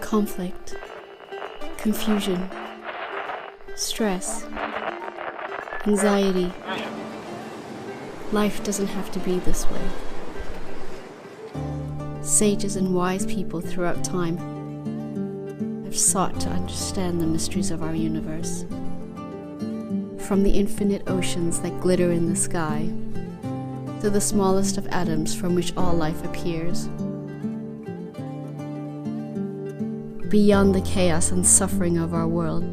Conflict, confusion, stress, anxiety. Life doesn't have to be this way. Sages and wise people throughout time have sought to understand the mysteries of our universe. From the infinite oceans that glitter in the sky, to the smallest of atoms from which all life appears. Beyond the chaos and suffering of our world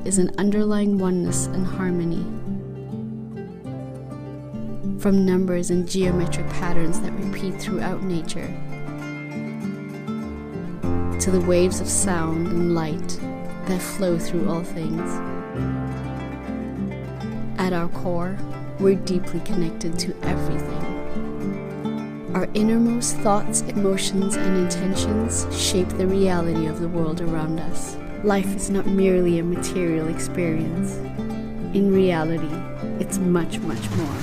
is an underlying oneness and harmony. From numbers and geometric patterns that repeat throughout nature, to the waves of sound and light that flow through all things. At our core, we're deeply connected to everything. Our innermost thoughts, emotions, and intentions shape the reality of the world around us. Life is not merely a material experience. In reality, it's much, much more.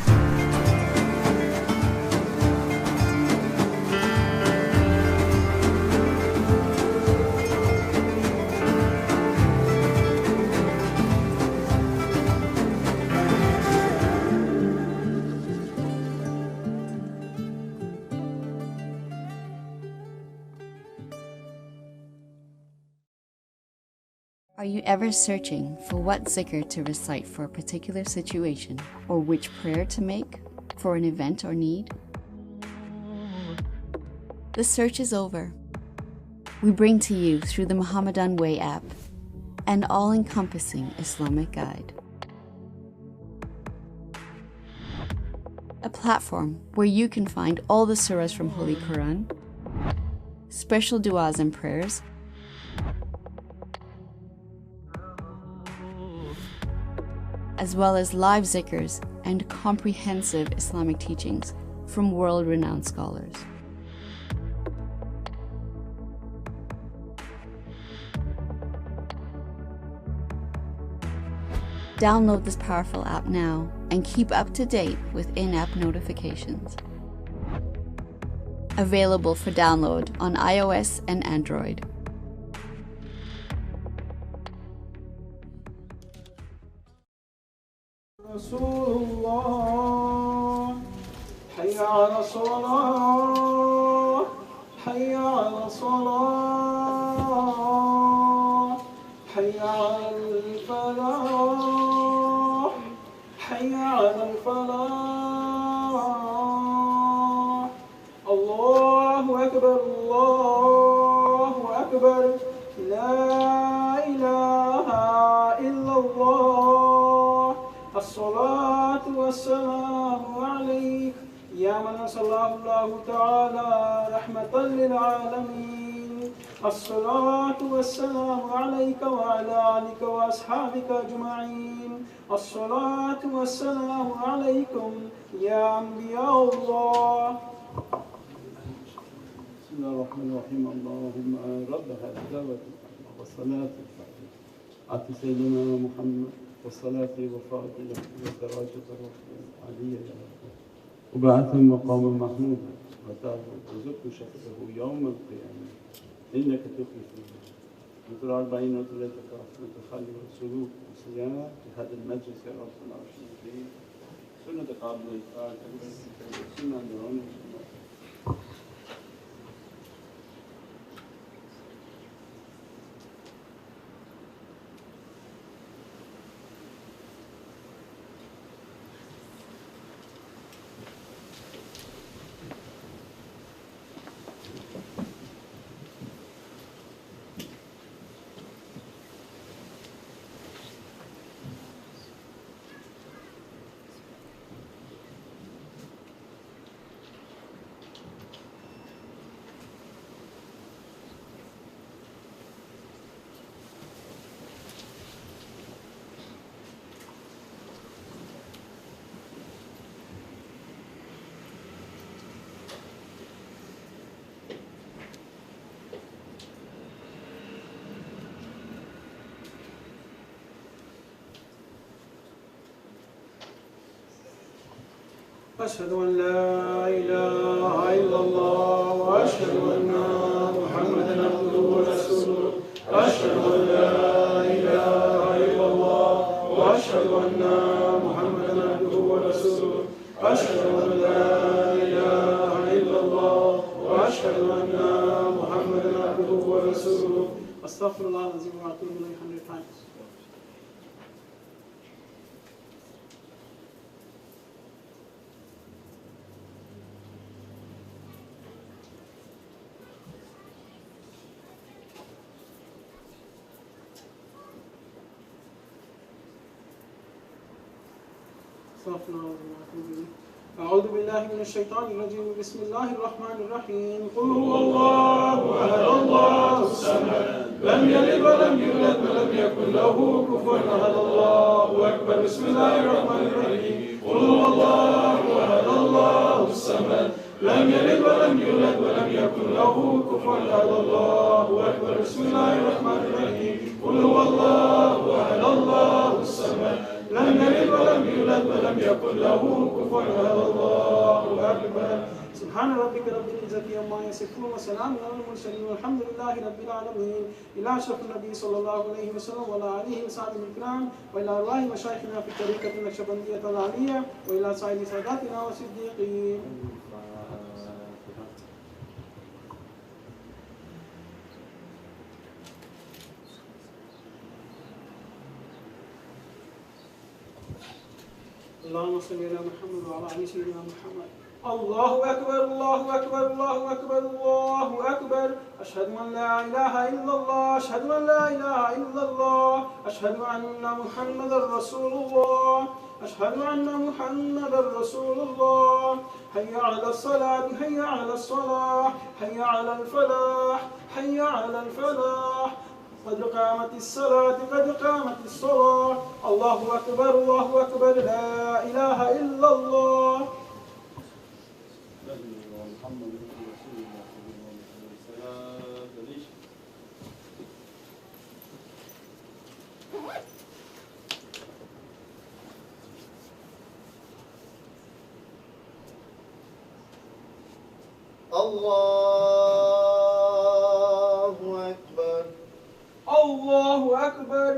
Are you ever searching for what zikr to recite for a particular situation, or which prayer to make for an event or need? The search is over. We bring to you through the Muhammadan Way app an all-encompassing Islamic guide. A platform where you can find all the surahs from Holy Quran, special du'as and prayers, as well as live zikrs and comprehensive Islamic teachings from world-renowned scholars. Download this powerful app now and keep up to date with in-app notifications. Available for download on iOS and Android. Rasulullah, hayya ala salah, hayya ala salah, hayya ala falah, hayya ala falah. Allahu Akbar, Allahu Akbar, la ilaha illallah. الصلاة والسلام عليك يا من صلى الله تعالى رحمة للعالمين. الصلاة والسلام عليك وعلى آلك وأصحابك أجمعين. الصلاة والسلام عليكم يا أنبياء الله. بسم الله الرحمن الرحيم. اللهم رب هذه الدعوة والصلاة على سيدنا محمد والصلاة وفاضلة والدرجة العالية وبعثه مقاما محمودا وترزق شفقه يوم القيامة إنك تخلف مثل 40 اعتكاف وتخلي والسلوك والصيام في هذا المجلس يا رب العالمين فيه سنة قابل الفاتحة سنة نوران. أشهد أن لا إله إلا الله وأشهد أن محمدا عبده ورسوله. أستغفر الله العظيم وأتوب إليه 100 times. استغفر الله العظيم وأتوب إليه. أعوذ بالله من الشيطان الرجيم. بسم الله الرحمن الرحيم. قل هو الله أحد الله الصمد لم يلد ولم يولد ولم يكن له كفوا أحد الله أكبر. بسم الله الرحمن الرحيم. قل هو الله أحد الله الصمد لم يلد ولم يولد ولم يكن له كفوا أحد الله أكبر. بسم الله الرحمن الرحيم. قل هو الله أحد الله الصمد لم يلد ولم يولد ولم يكن له كفوا أحد الله أكبر. سبحان ربك رب العزة عما يصفون وسلام على المرسلين والحمد لله رب العالمين. إلى أشرف النبي صلى الله عليه وسلم وعلى آله وصحبه الكرام وإلى أرواح مشايخنا في الطريقة النقشبندية العالية وإلى سائر ساداتنا والصديقين. اللهم صل على محمد وعلى آل سيدنا محمد. الله أكبر الله أكبر الله أكبر الله أكبر. أشهد أن لا إله إلا الله أشهد أن لا إله إلا الله أشهد أن محمدا رسول الله أشهد أن محمدا رسول الله. حي على الصلاة حي على الصلاة حي على الفلاح حي على الفلاح. قد قامت الصلاة قد قامت الصلاة. الله أكبر الله أكبر. لا إله إلا الله. الله أكبر الله أكبر.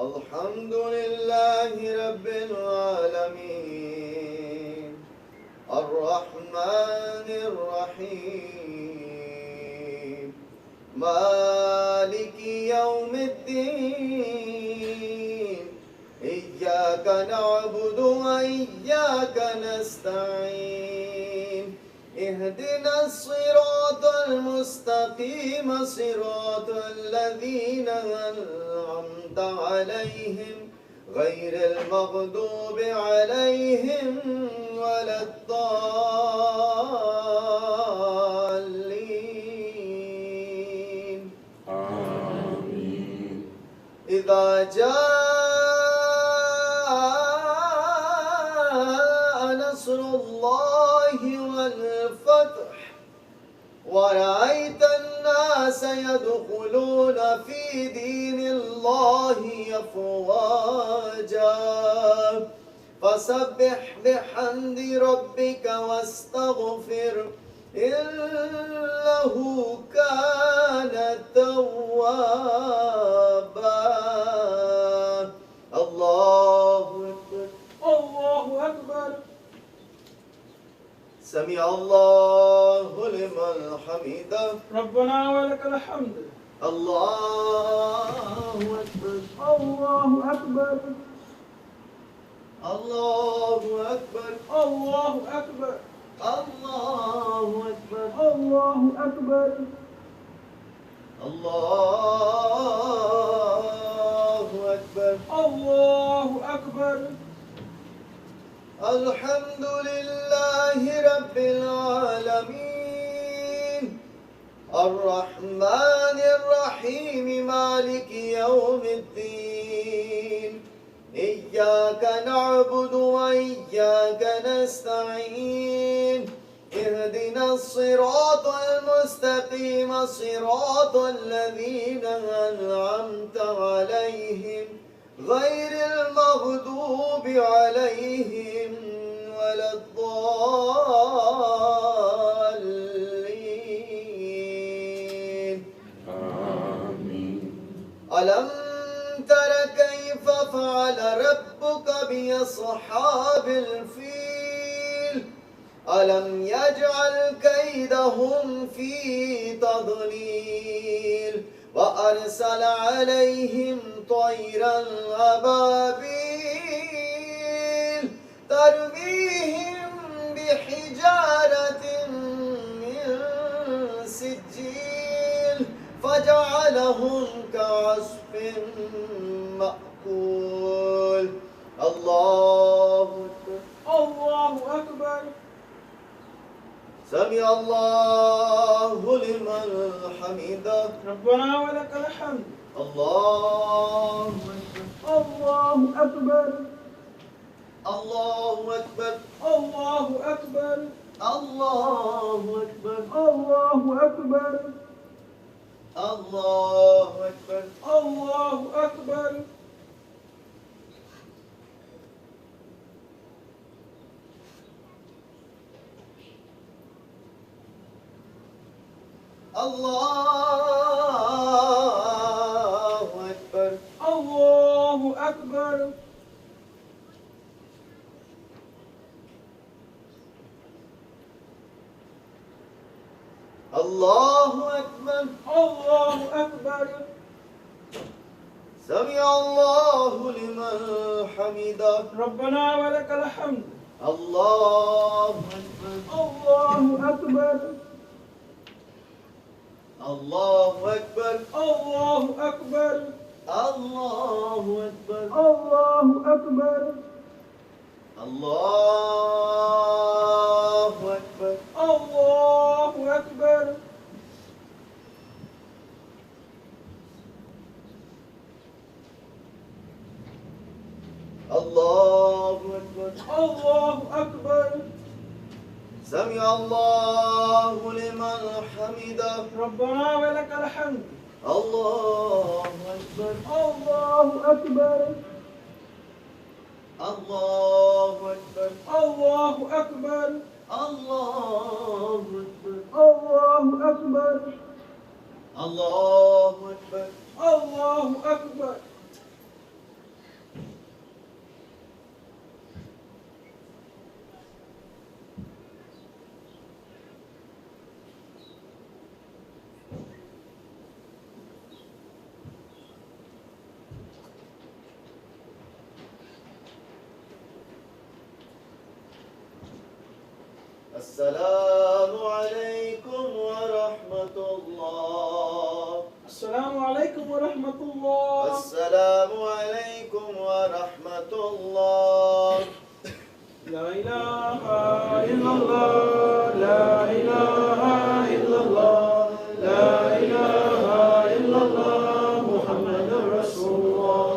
الحمد لله رب العالمين الرحمن الرحيم مالك يوم الدين. إياك نعبد وإياك نستعين. اهدنا الصراط المستقيم صراط الذين أنعمت عليهم غير المغضوب عليهم ولا الضالين. آمين. إذا جاء نصر الله والفتح ورأيت الناس يدخلون في دين الله أفواجا فسبح بحمد ربك واستغفر إنه كان توابا. الله أكبر الله أكبر. سمع الله لمن حمده. ربنا ولك الحمد. الله أكبر الله أكبر. الله أكبر الله أكبر. الله أكبر الله أكبر. الله أكبر الله أكبر. الحمد لله رب العالمين الرحمن الرحيم مالك يوم الدين. إياك نعبد وإياك نستعين. اهدنا الصراط المستقيم صراط الذين أنعمت عليهم غير المغضوب عليهم ولا الضالين. آمين. ألم تر كيف فعل ربك بأصحاب الفيل ألم يجعل كيدهم في تضليل وأرسل عليهم طيرا أبابيل ترميهم بحجارة من سجيل فجعلهم كعصف مأكول. الله أكبر. الله أكبر. سمع الله لمن حمده. ربنا ولك الحمد. الله أكبر. الله أكبر. الله أكبر. الله أكبر. الله أكبر. الله أكبر. الله أكبر. الله أكبر. الله أكبر. الله أكبر. الله أكبر. سمع الله لمن حمده. ربنا ولك الحمد. الله أكبر. الله أكبر. الله أكبر. الله أكبر. الله أكبر. الله أكبر. الله أكبر. الله أكبر. الله أكبر. الله أكبر. سمع الله لمن حمده. ربنا ولك الحمد. الله أكبر. الله أكبر. الله أكبر. الله أكبر. الله أكبر. الله أكبر. الله أكبر. الله أكبر. السلام عليكم ورحمة الله. السلام عليكم ورحمة الله. السلام عليكم ورحمة الله. لا إله إلا الله. لا إله إلا الله. لا إله إلا الله محمد رسول الله.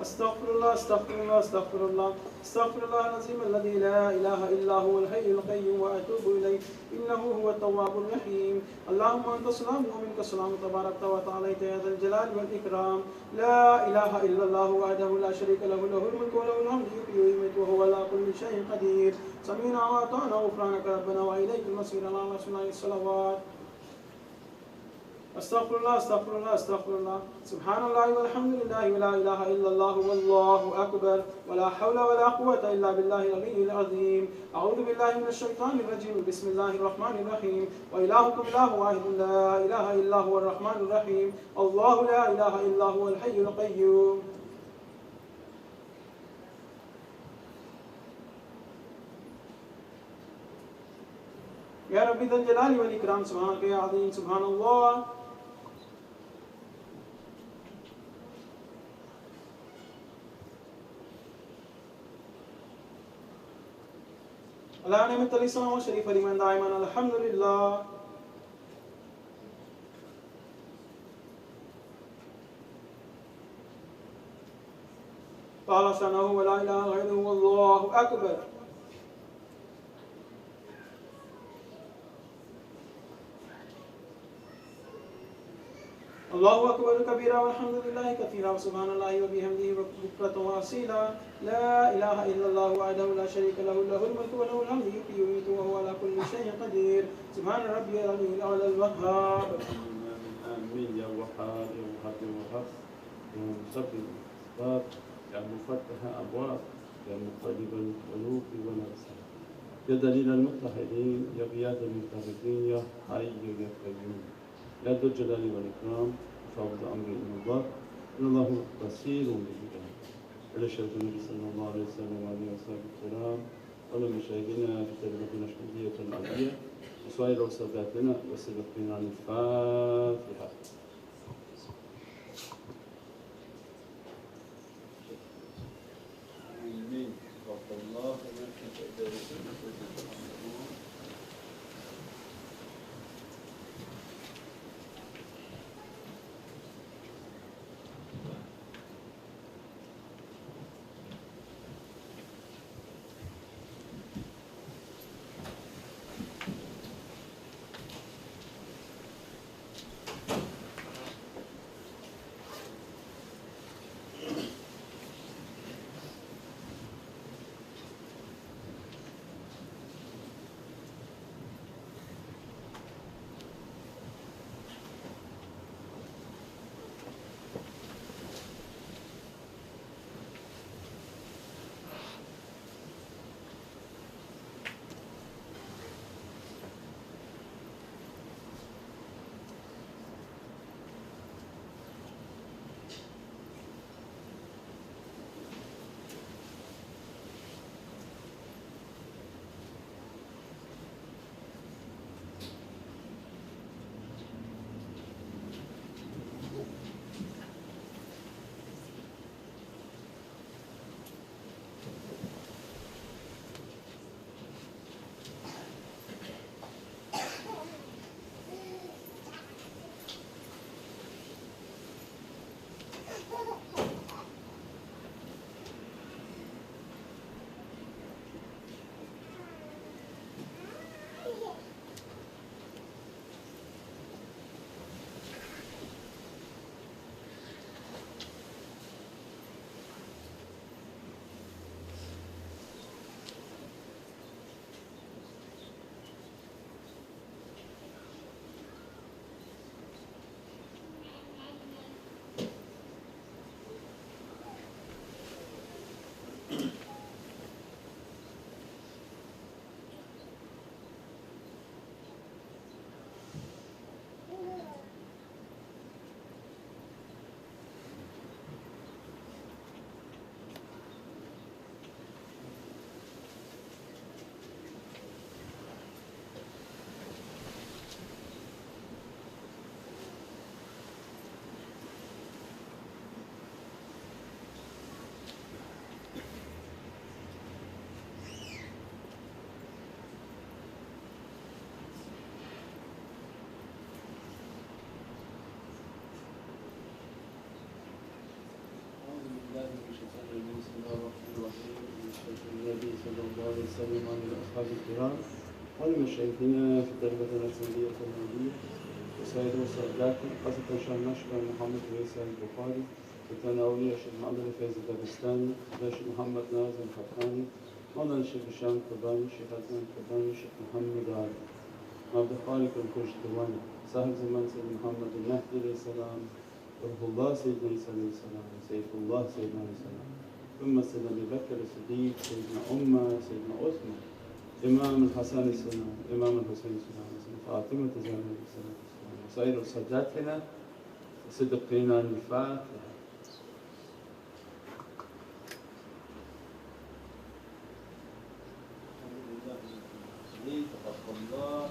أستغفر الله أستغفر الله أستغفر الله أستغفر الله العظيم الذي لا إله إلا هو الحي القيوم وأتوب إليه إنه هو التواب الرحيم. اللهم أنت السلام ومنك السلام تبارك وتعالى يا ذا الجلال والإكرام. لا إله إلا الله وحده لا شريك له له الملك وله الحمد يحيي ويميت وهو على كل شيء قدير. سمعنا وأطعنا غفرانك ربنا وإليك المصير. اللهم صل على الصلوات. أستغفر الله أستغفر الله أستغفر الله. سبحان الله والحمد لله ولا إله إلا الله والله أكبر ولا حول ولا قوة إلا بالله العلي العظيم. أعوذ بالله من الشيطان الرجيم. بسم الله الرحمن الرحيم. وإلهكم إله واحد لا إله إلا هو الرحمن الرحيم. الله لا إله إلا هو الحي القيوم. يا رب ذا الجلال والإكرام سبحانك يا عظيم سبحان الله. على نعمة الإسلام والشريف لمن دائما الحمد لله. قال شأنه ولا إله غيره والله أكبر. الله أكبر كبيرا والحمد لله كثيرا وسبحان الله وبحمده بكرة وأصيلا. لا إله إلا الله وحده لا شريك له له الملك وله الحمد يحيي ويميت وهو على كل شيء قدير. سبحان ربي العلي الأعلى الوهاب. آمين يا وهاب يا وهاب يا وهاب يا مسبب الأسباب يا مفتح أبواب يا مقلب القلوب والأبصار. يا دليل المتحدين، يا غياث المفترقين، يا حي يا قيوم، يا ذو الجلال والإكرام. فوض أمري إلى الله، إن الله بصير بالعباد. إلى شرف النبي صلى الله عليه وسلم وعلى أصحابه الكرام، ولمشاهدينا في تربية نقشبندية العالية، وسائر وساداتنا وسبقنا عن الفاتحة. آمين. تقبل الله منكم. النبي صلى الله عليه وسلم وعلى أصحابه الكرام، ولمشايخنا في الدرجة الأسندية النبوية وسائر وساداتنا، خاصة شيخ نقشبند محمد ويسع البخاري، وتناولي الشيخ محمد الفايز الدبستاني، الشيخ محمد نازم الحقاني، مولانا الشيخ هشام الكباني، الشيخ حسن الكباني، الشيخ محمد عبد الخالق الخشتواني، صاحب زمان سيد محمد المهدي عليه السلام، روح الله سيدنا عيسى عليه السلام، سيف الله سيدنا عليه السلام، ثم سيدنا أبي بكر الصديق، سيدنا سيدنا عثمان، إمام الحسن السلام، إمام الحسين السلام، فاطمة زينب السلام، وسائر ساداتنا صدقنا الفاتحة. تقبل الله.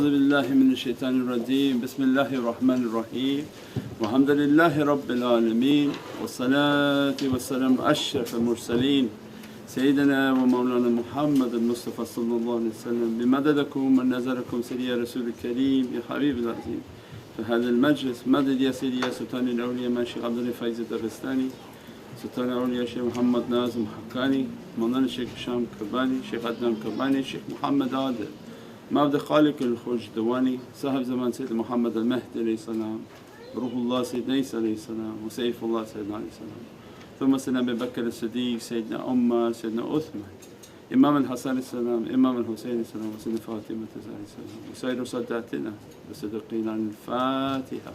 أعوذ بالله من الشيطان الرجيم بسم الله الرحمن الرحيم والحمد لله رب العالمين والصلاة والسلام أشرف المرسلين سيدنا ومولانا محمد المصطفى صلى الله عليه وسلم بمددكم ونظركم سيدي يا رسول الكريم يا حبيب العظيم في هذا المجلس مدد يا سيدي يا سلطان الأولياء من شيخ عبد الفايز الدغستاني سلطان الأولياء شيخ محمد ناظم حقاني مولانا الشيخ هشام كرباني شيخ عدنان كرباني شيخ محمد عادل معبد خالق الخوجدواني صاحب زمان سيد محمد المهدي عليه السلام روح الله سيدنا عيسى عليه السلام وسيف الله سيدنا عليه السلام ثم سيدنا أبي بكر الصديق سيدنا عمر سيدنا عثمان إمام الحسن السلام إمام الحسين السلام وسيدنا فاطمة الزهراء السلام وسائر صداتنا وصدقين عن الفاتحة.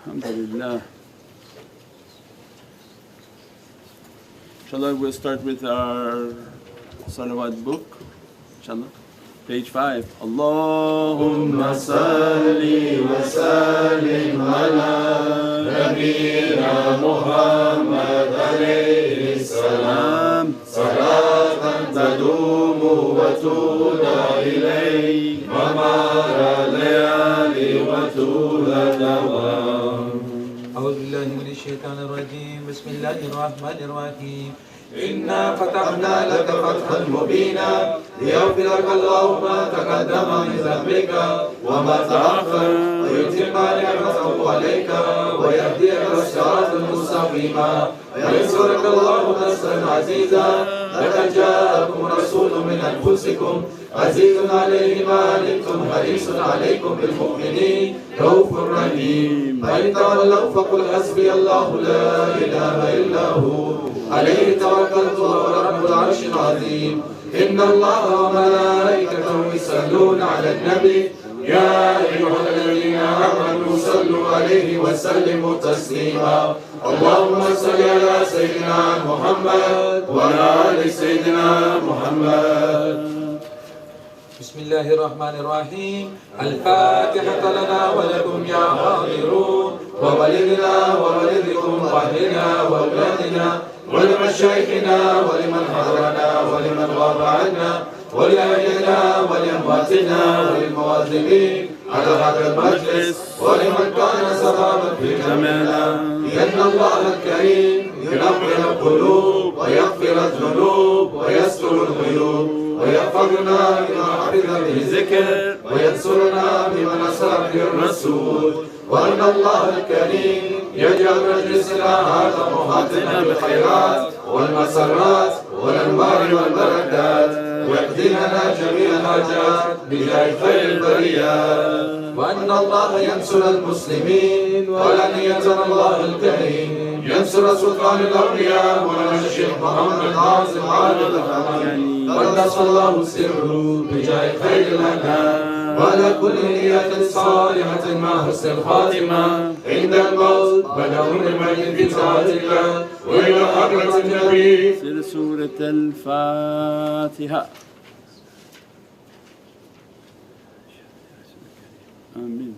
الحمد لله. Inshallah, we'll start with our Salawat book. Inshallah. Page 5. Allahumma salli wa sallim ala Nabiyyina Muhammad alayhi salam. Salatan tadumu wa tuda ilayhi wa mara layali wa tuda dawam. أعوذ بالله من الشيطان الرجيم بسم الله الرحمن الرحيم إنا فتحنا لك فتحا مبينا ليغفر لك الله ما تقدم من ذنبك وما تأخر ويتم نعمته عليك ويهديك الصراط المستقيم وينصرك الله نصرا عزيزا لقد جاءكم رسول من أنفسكم عزيز عليه ما عنتم حريص عليكم بالمؤمنين رؤوف رحيم فإن تولوا فقل حسبي الله لا إله إلا هو عليه توكلت وهو رب العرش العظيم إن الله وملائكته يصلون على النبي يا أيها الذين آمنوا صلوا عليه وسلموا تسليما اللهم صل على سيدنا محمد وعلى آل سيدنا محمد. بسم الله الرحمن الرحيم الفاتحة لنا ولكم يا حاضرون وولدنا وولدكم وأهلنا وأولادنا ولمشايخنا ولمن حضرنا ولمن غاب عنا ولأهلنا ولأمواتنا وللمواظبين على هذا المجلس ولمن كان سببا في جميعنا لأن الله الكريم ينور القلوب ويغفر الذنوب ويستر الغيوب ويحفظنا بما حفظ به الذكر وينصرنا بما نصر به الرسول وأن الله الكريم يجعل مجلسنا هذا محاطنا بالخيرات والمسرات والأنوار والبركات ويقضي لنا جميع الحاجات بجاه خير البريات وأن الله ينصر المسلمين ولن يزال الله الكريم ينصر سلطان الأولياء مولانا الشيخ محمد عاصم عادل الحماني قدس الله سره بجاه خير الأنام وعلى كل نية صالحة مع حسن الخاتمة عند الموت بلغ المجد في طاعة الله وإلى حضرة النبي في سورة الفاتحة. آمين.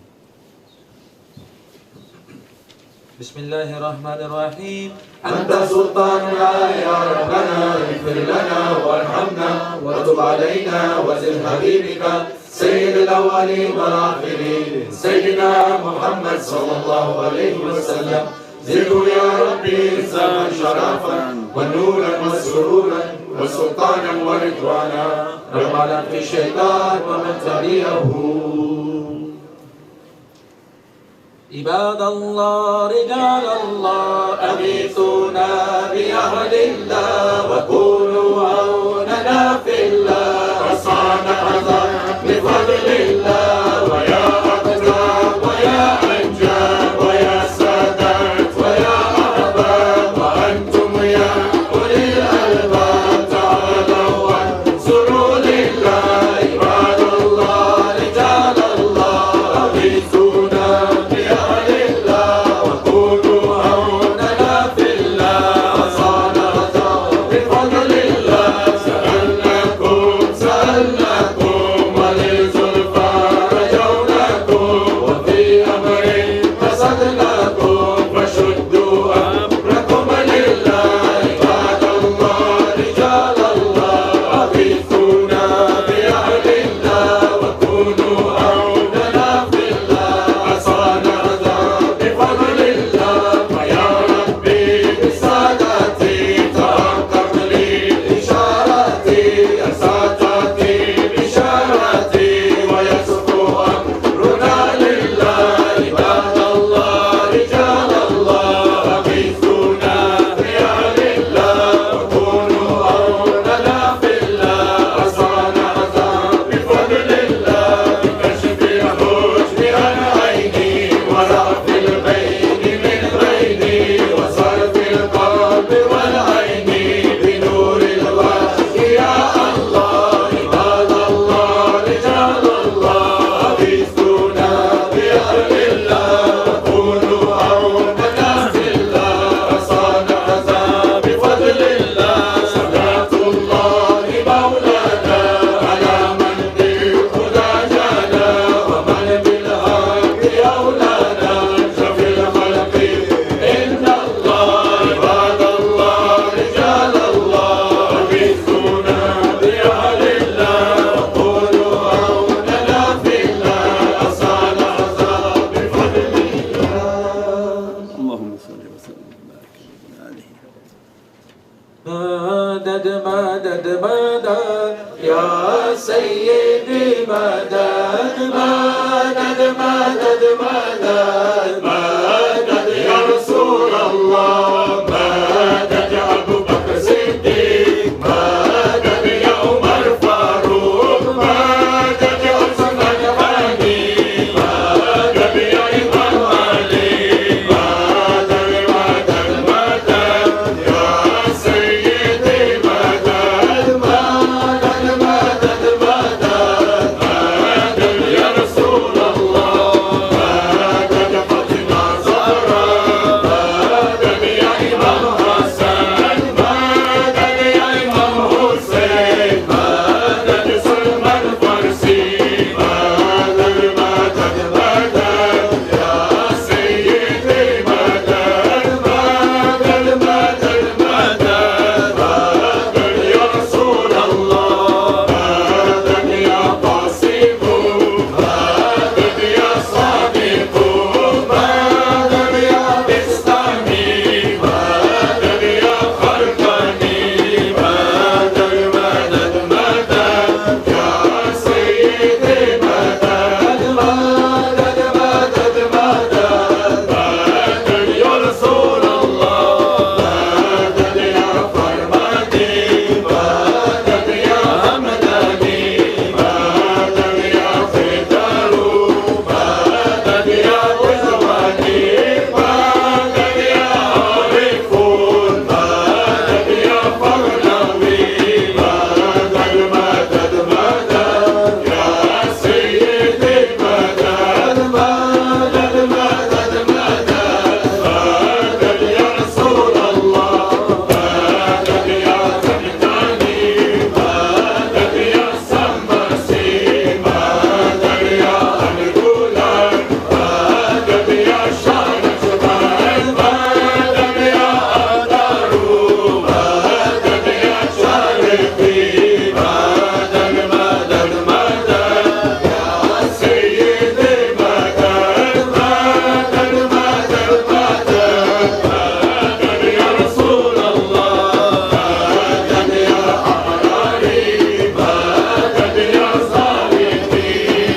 بسم الله الرحمن الرحيم أنت سلطاننا يا ربنا اغفر لنا وارحمنا وتب علينا وزد حبيبك سيد الأولين والآخرين سيدنا محمد صلى الله عليه وسلم زده يا ربي عزا شرفا ونورا وسرورا وسلطانا ورضوانا رحمنا في الشيطان ومن تبعه. عباد الله رجال الله أغيثونا بأهل الله وكونوا عوننا في الله أصعنا عذاب بفضل الله ويا أقدام ويا أنجاب ويا سادات ويا أحباب وأنتم يا أولي الألباب تعالوا وانصروا لله عباد الله رجال الله أغيثونا وكونوا عوننا في الله أصعنا عذاب بفضل مدد مدد يا سيدي مدد مدد مدد مدد مدد يا رسول الله مدد يا أبو بكر صديق مدد يا عمر فاروق مدد يا عثمان غني مدد يا إمام علي مدد مدد مدد يا سيدي مدد مدد مدد مدد مدد يا رسول الله مدد يا فاطمة زهراء مدد يا إمام حسن مدد يا إمام حسين مدد سلمان الفارسي مدد مدد مدد يا سيدي مدد مدد مدد مدد مدد يا رسول الله مدد يا قاسم مدد يا صادق مدد يا بستاني مدد يا خرقاني مدد مدد مدد يا سيدي مدد مدد مدد مدد مدد يا رسول الله مدد يا فرماني مدد يا همداني مدد يا فتارو مدد يا وزواني مدد يا عارفون مدد يا فرناوي مدد مدد مدد يا سيدي مدد مدد مدد مدد مدد يا رسول الله مدد يا زمداني مدد يا سماسي مدد يا أنقولان مدد يا شارجبان مدد يا أدارو مدد يا شارقي مدد مدد مدد يا سيدي مدد مدد مدد مدد مدد يا رسول الله مدد يا أبراري مدد يا صالحي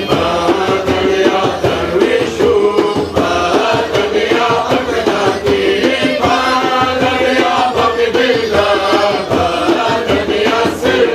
مدد يا درويشو مدد يا أكناكي مدد يا حبيب الله مدد يا سر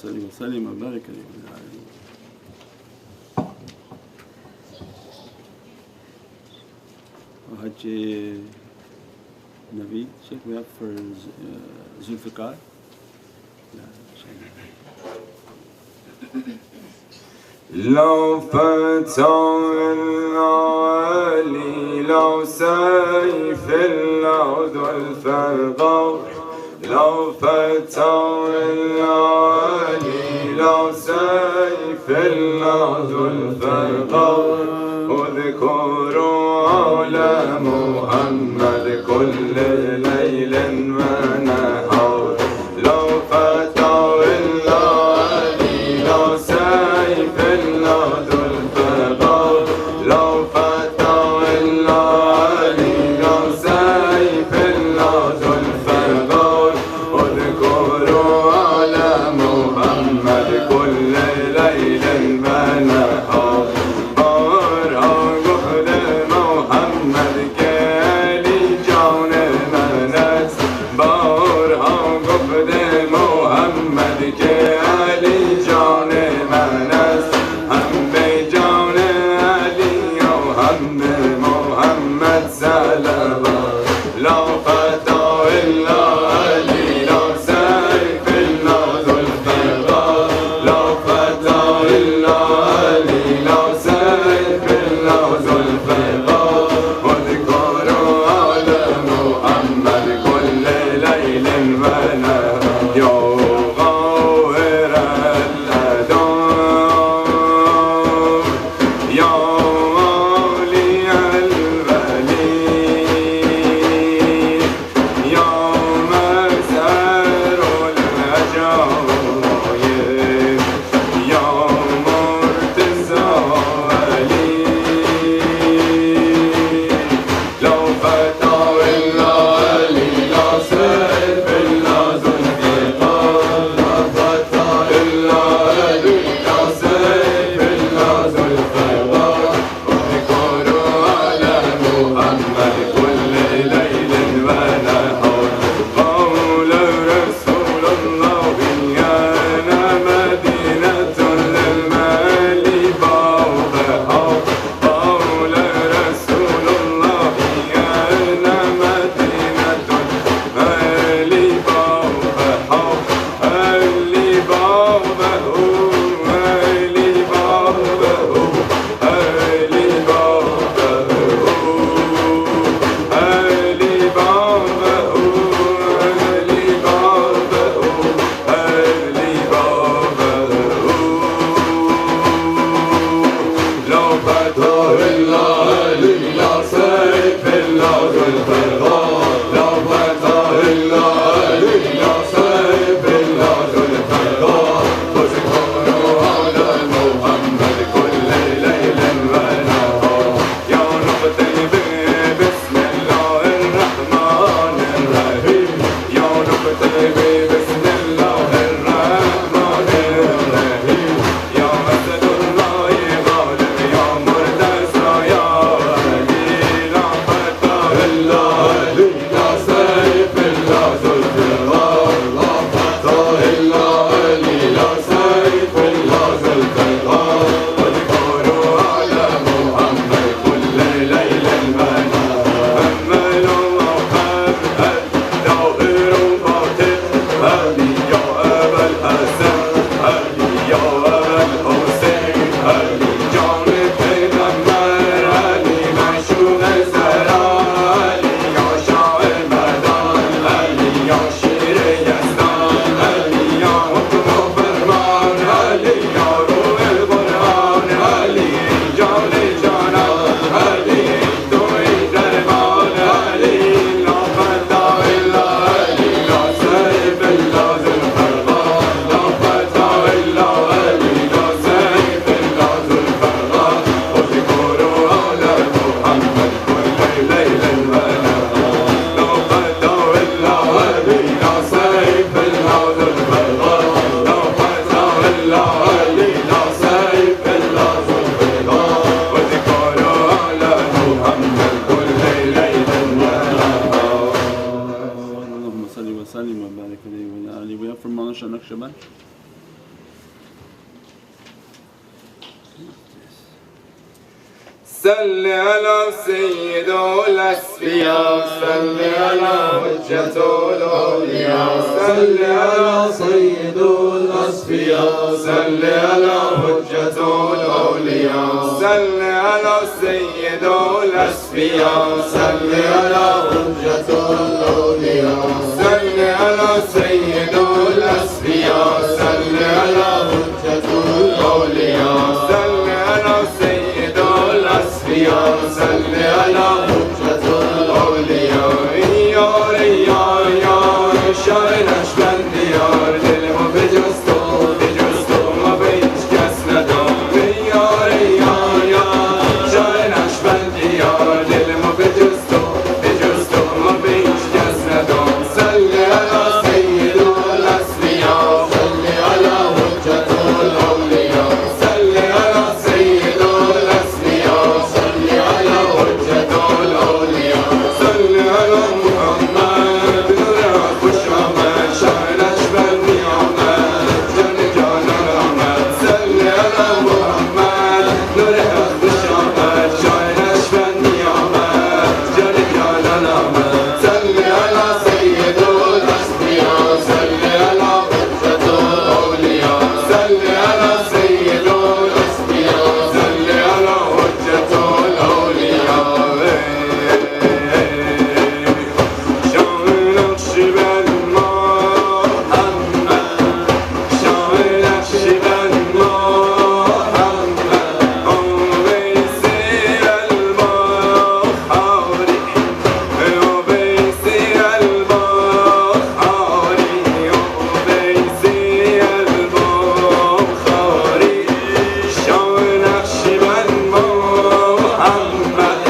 صل وسلم وبارك عليه وعلى آله. Hajj Nabi, check we have for Zulfikar. لو فتى العالي لو سيف لو ذو الفرقان لو فتى العالي لو سيف لو ذو الفرقان اذكروا على محمد كل ليل ونهار لو فتى العالي لو سيف لو ذو الفرقان لو فتى العالي لو سيف لو ذو الفرقان اذكروا على محمد كل ليل ونهار محمد کے علی جان صل على سيد الأسفياء صل على حجة الأولياء صل على سيد الأسفياء صل على حجة الأولياء صل على سيد الأسفياء صل على حجة الأولياء صل على سيد الأسفياء صل على حجة الأولياء صل على سيد الأسفياء صل على حجة الأولياء یار یار یار شاه نقشبندی یار دل ما به جز تو ما به هیچ کس ندار یار یار یار شاه نقشبندی یار دل ما به جز تو ما به هیچ کس ندار صل علی سید الأسفیاء صل علی حجة الأولياء صل علی سید الأسفیاء صل علی حجة الأولياء صل علی محمد نور خوش آمد شاه نقشبندی آمد جان جانان آمد صل علی محمد نور خوش آمد شاه نقشبندی آمد جان جانان آمد صل علی سید الأسفیاء صل علی حجة الأولياء صل علی سید الأسفیاء صل علی حجة الأولياء شاه نقشبند محمد شاه نقشبند محمد اویس البخاری اویس البخاری اویس البخاری شاه نقشبند محمد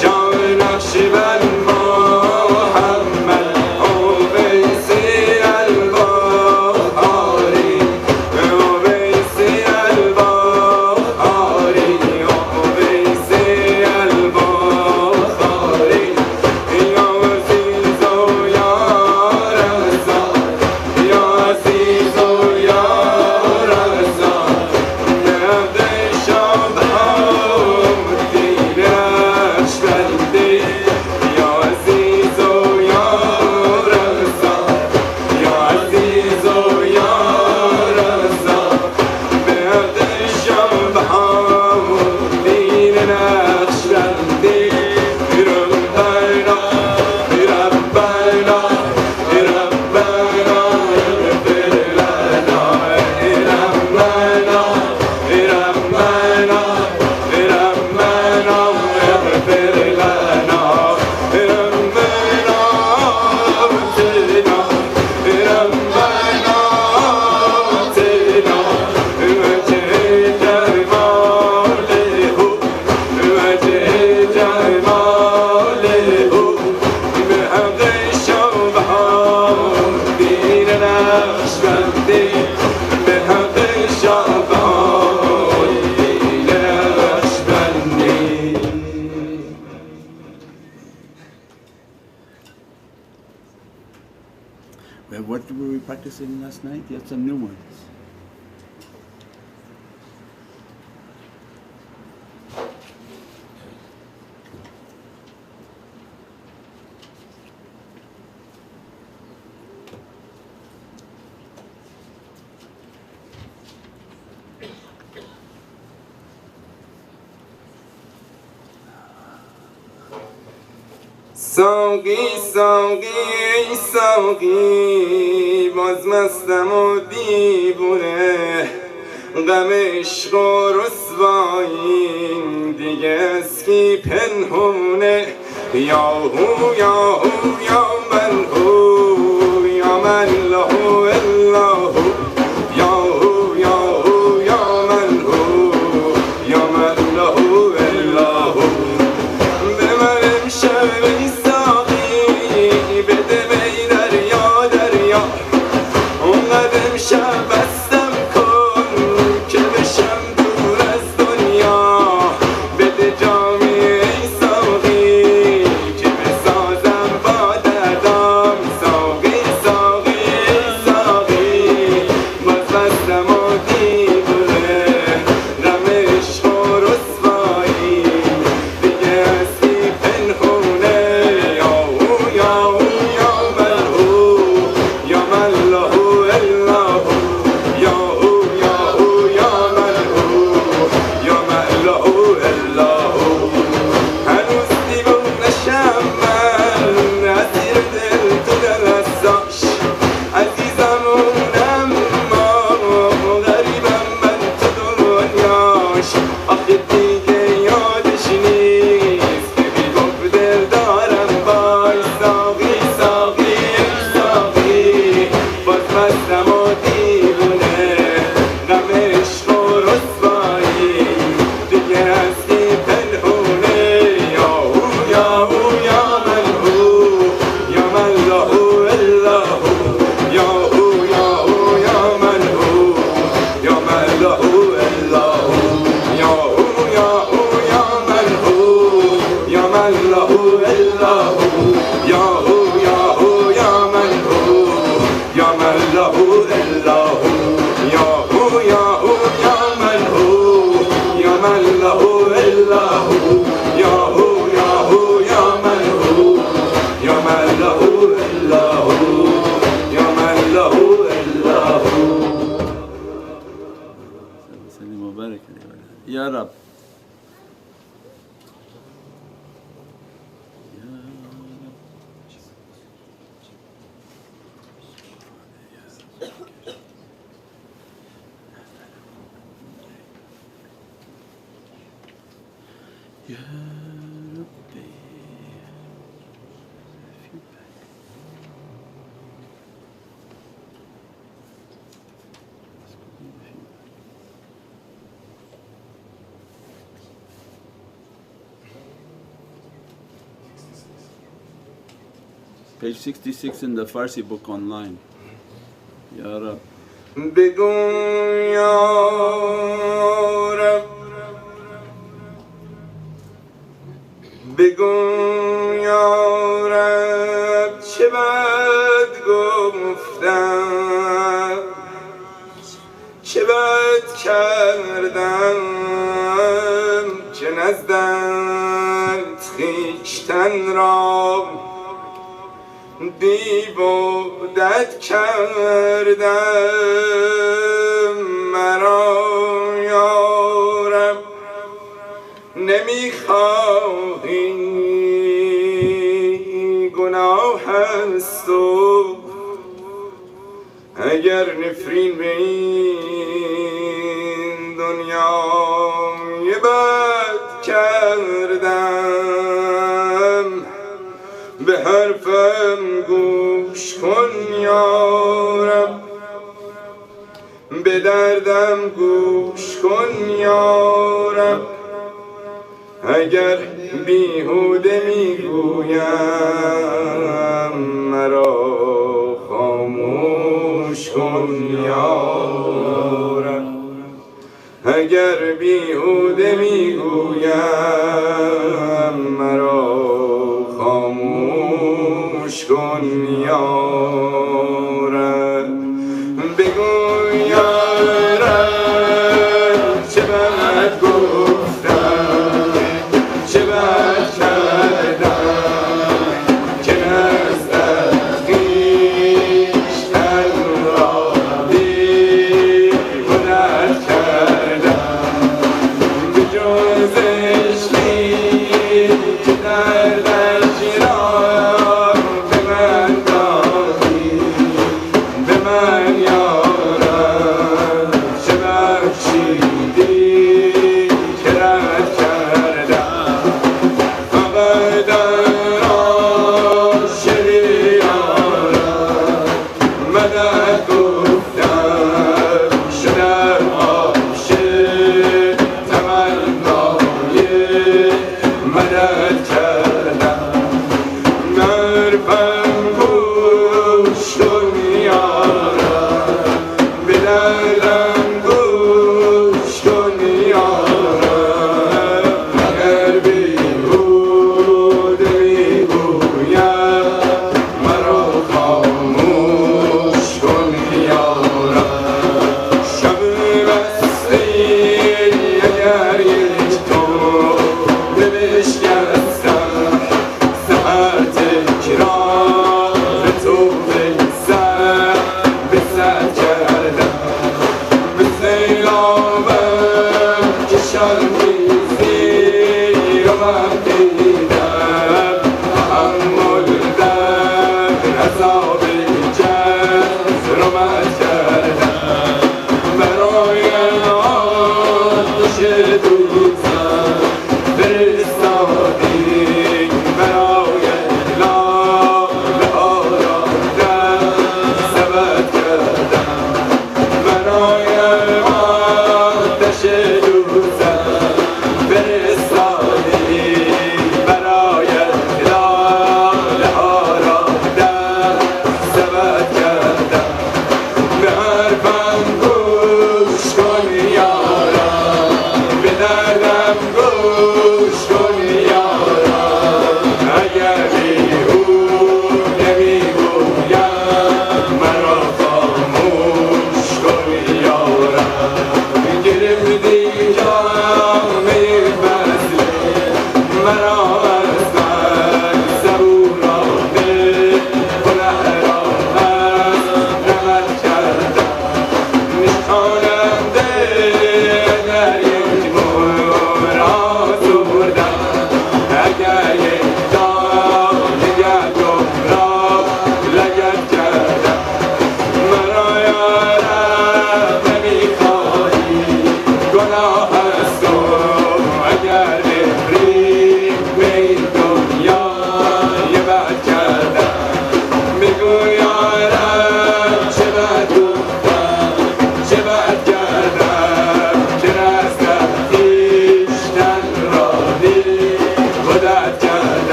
شاه نقشبند محمد اویس البخاری اویس البخاری اویس البخاری یا عزیز و یا رضا یا عزیز و یا رضا نبض شب الدین نقشبندی یا عزیز و یا رضا یا عزیز و یا رضا نبض شب الدین نقشبندی ربنا ربنا ربنا اغفر لنا ربنا ربنا ربنا اغفر لنا ربنا ابتنا ربنا ابتنا وجه جماله وجه جماله بحق شبه الدين نقشبندی بحق شبه الدین نقشبندی. Well, what were we practicing last night? You had some new ones. ساقی ساقی ساقی باز مستم و دیوونه غم عشق و رسوایی دیگه از کی پنهونه یا هو یا هو یا من هو یا من لا هو الا هو یا هو یا هو یا من هو یا من لا هو الا هو به من امشب ای ساقی بده بی دریا دریا اونقدر امشب بستم کن که بشم دور از دنیا بده جامی ای ساقی که بسازم با دردا یا هو یا من هو یا من له الا هو یا هو یا هو یا من هو یا من له الا هو یا من له الا هو. سلم وبارك يا رب. يا ربي. Page 66 in the Farsi book online. Ya Rab. بگو یا رب بگو یا رب چه بد گفتم چه بد کردم چه نزدت خویشتن را بیبودت کردم مرا یا رب نمیخواهی گناه هست و اگر نفرین به این دنیا یه بد کردم به حرفم گوش کن یا رب به دردم گوش کن یا رب اگر بیهوده میگویم مرا خاموش کن یا رب اگر بیهوده میگویم مرا خاموش کن یا رب بگو یا رب چه بد گفتم چه بد کردم که نزدت خویشتن را بیهوده کردم به جز عشقی که دردش را به من داد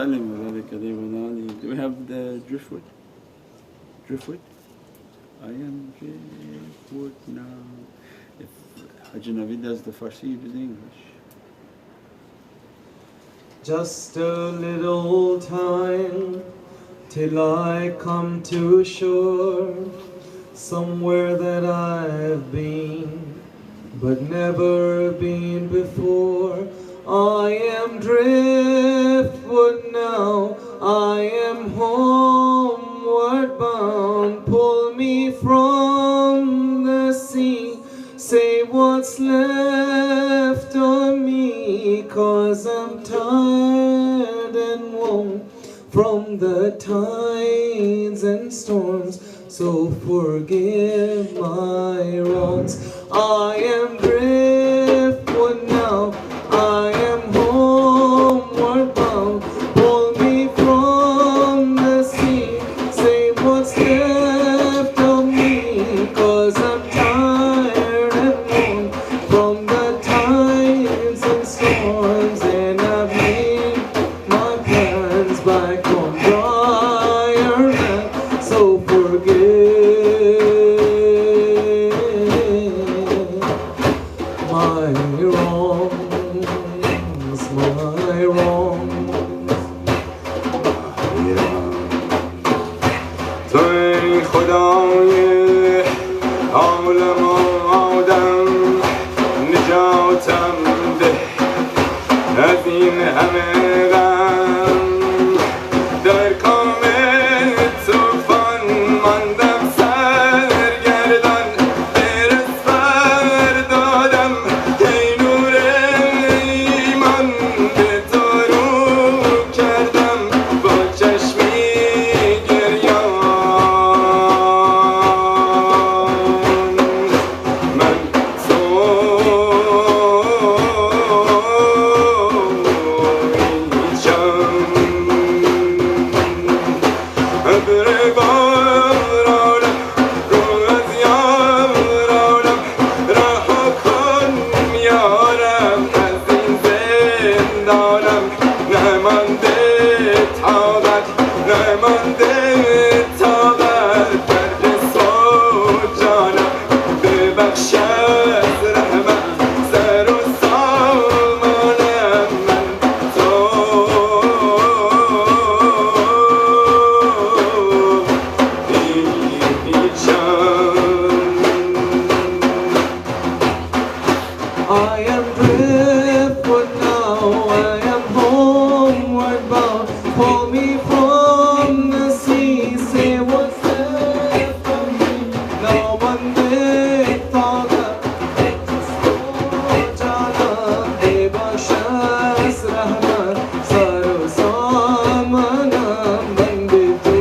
وسلم وبارك عليه وعلى آله. Do we have the driftwood? Driftwood? I am driftwood now. If Haji Nabi does the Farsi, you do the English. Just a little time till I come to shore, somewhere that I've been but never been before. I am driftwood now, I am homeward bound. Pull me from the sea, say what's left of me, 'cause I'm tired and worn from the tides and storms. So forgive my wrongs. I am driftwood now, I am homeward bound. Pull me from the sea, say what's left of me, 'cause I'm tired and worn from the tides and storms. And I've made my plans back on drier land. So forgive my wrongs, my wrongs. توی خدای عالم و آدم، نجاتم ده از این همه غم. در کام طوفان ماندم سرگردان، برس بردادم که نور ایمان به تو رو کردم با چشمی گریان. من ابر بارانم رو از یارانم رها کن یارم از این زندانم. نمانده طاقت، نمانده طاقت در جسم و جانم. ببخش از رحمت سر و سامانم. من تو I am driftwood now, I am homeward bound. Pull me from the sea, say what's left of me. No one did thought that jana bebasha's rahmat saro samana banditu.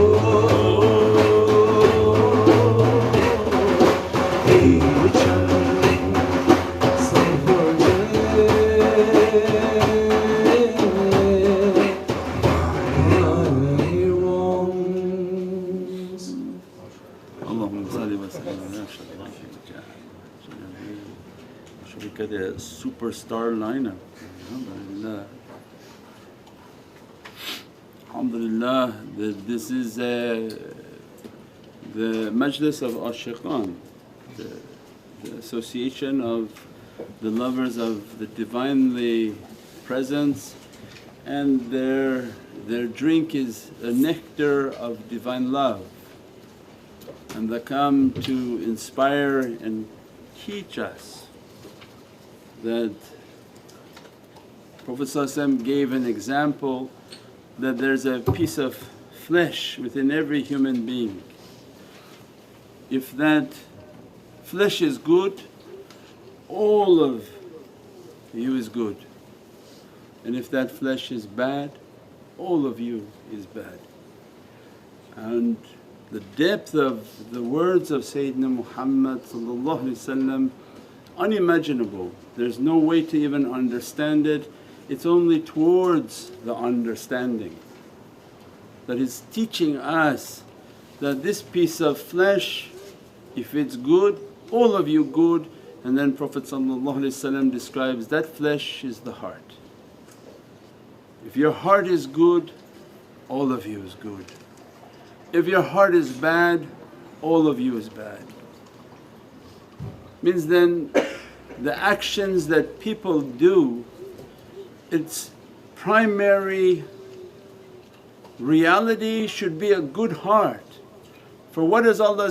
اللهم صل وسلم على أشرف Should we get a superstar lineup? Alhamdulillah. Alhamdulillah, this is the Majlis of Ashiqan, the association of the lovers of the Divinely Presence, and their drink is a nectar of divine love, and they come to inspire and teach us that Prophet ﷺ gave an example that there's a piece of flesh within every human being. If that flesh is good, all of you is good, and if that flesh is bad, all of you is bad. And the depth of the words of Sayyidina Muhammad unimaginable. There's no way to even understand it. It's only towards the understanding that he's teaching us that this piece of flesh, if it's good, all of you good. And then Prophet describes that flesh is the heart. If your heart is good, all of you is good. If your heart is bad, all of you is bad. Means then the actions that people do, its primary reality should be a good heart. For what does Allah,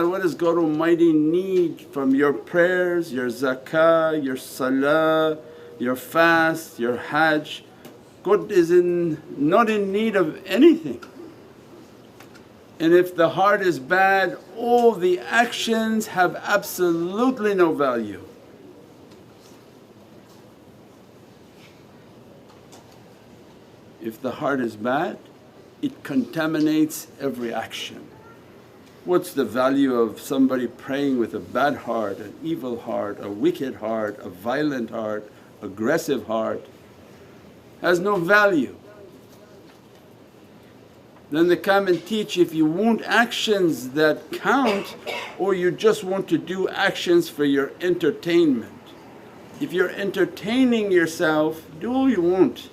what does God Almighty need from your prayers, your zakah, your salah, your fast, your hajj? God is not in need of anything. And if the heart is bad, all the actions have absolutely no value. If the heart is bad, it contaminates every action. What's the value of somebody praying with a bad heart, an evil heart, a wicked heart, a violent heart, aggressive heart? Has no value. Then they come and teach, if you want actions that count, or you just want to do actions for your entertainment. If you're entertaining yourself, do all you want,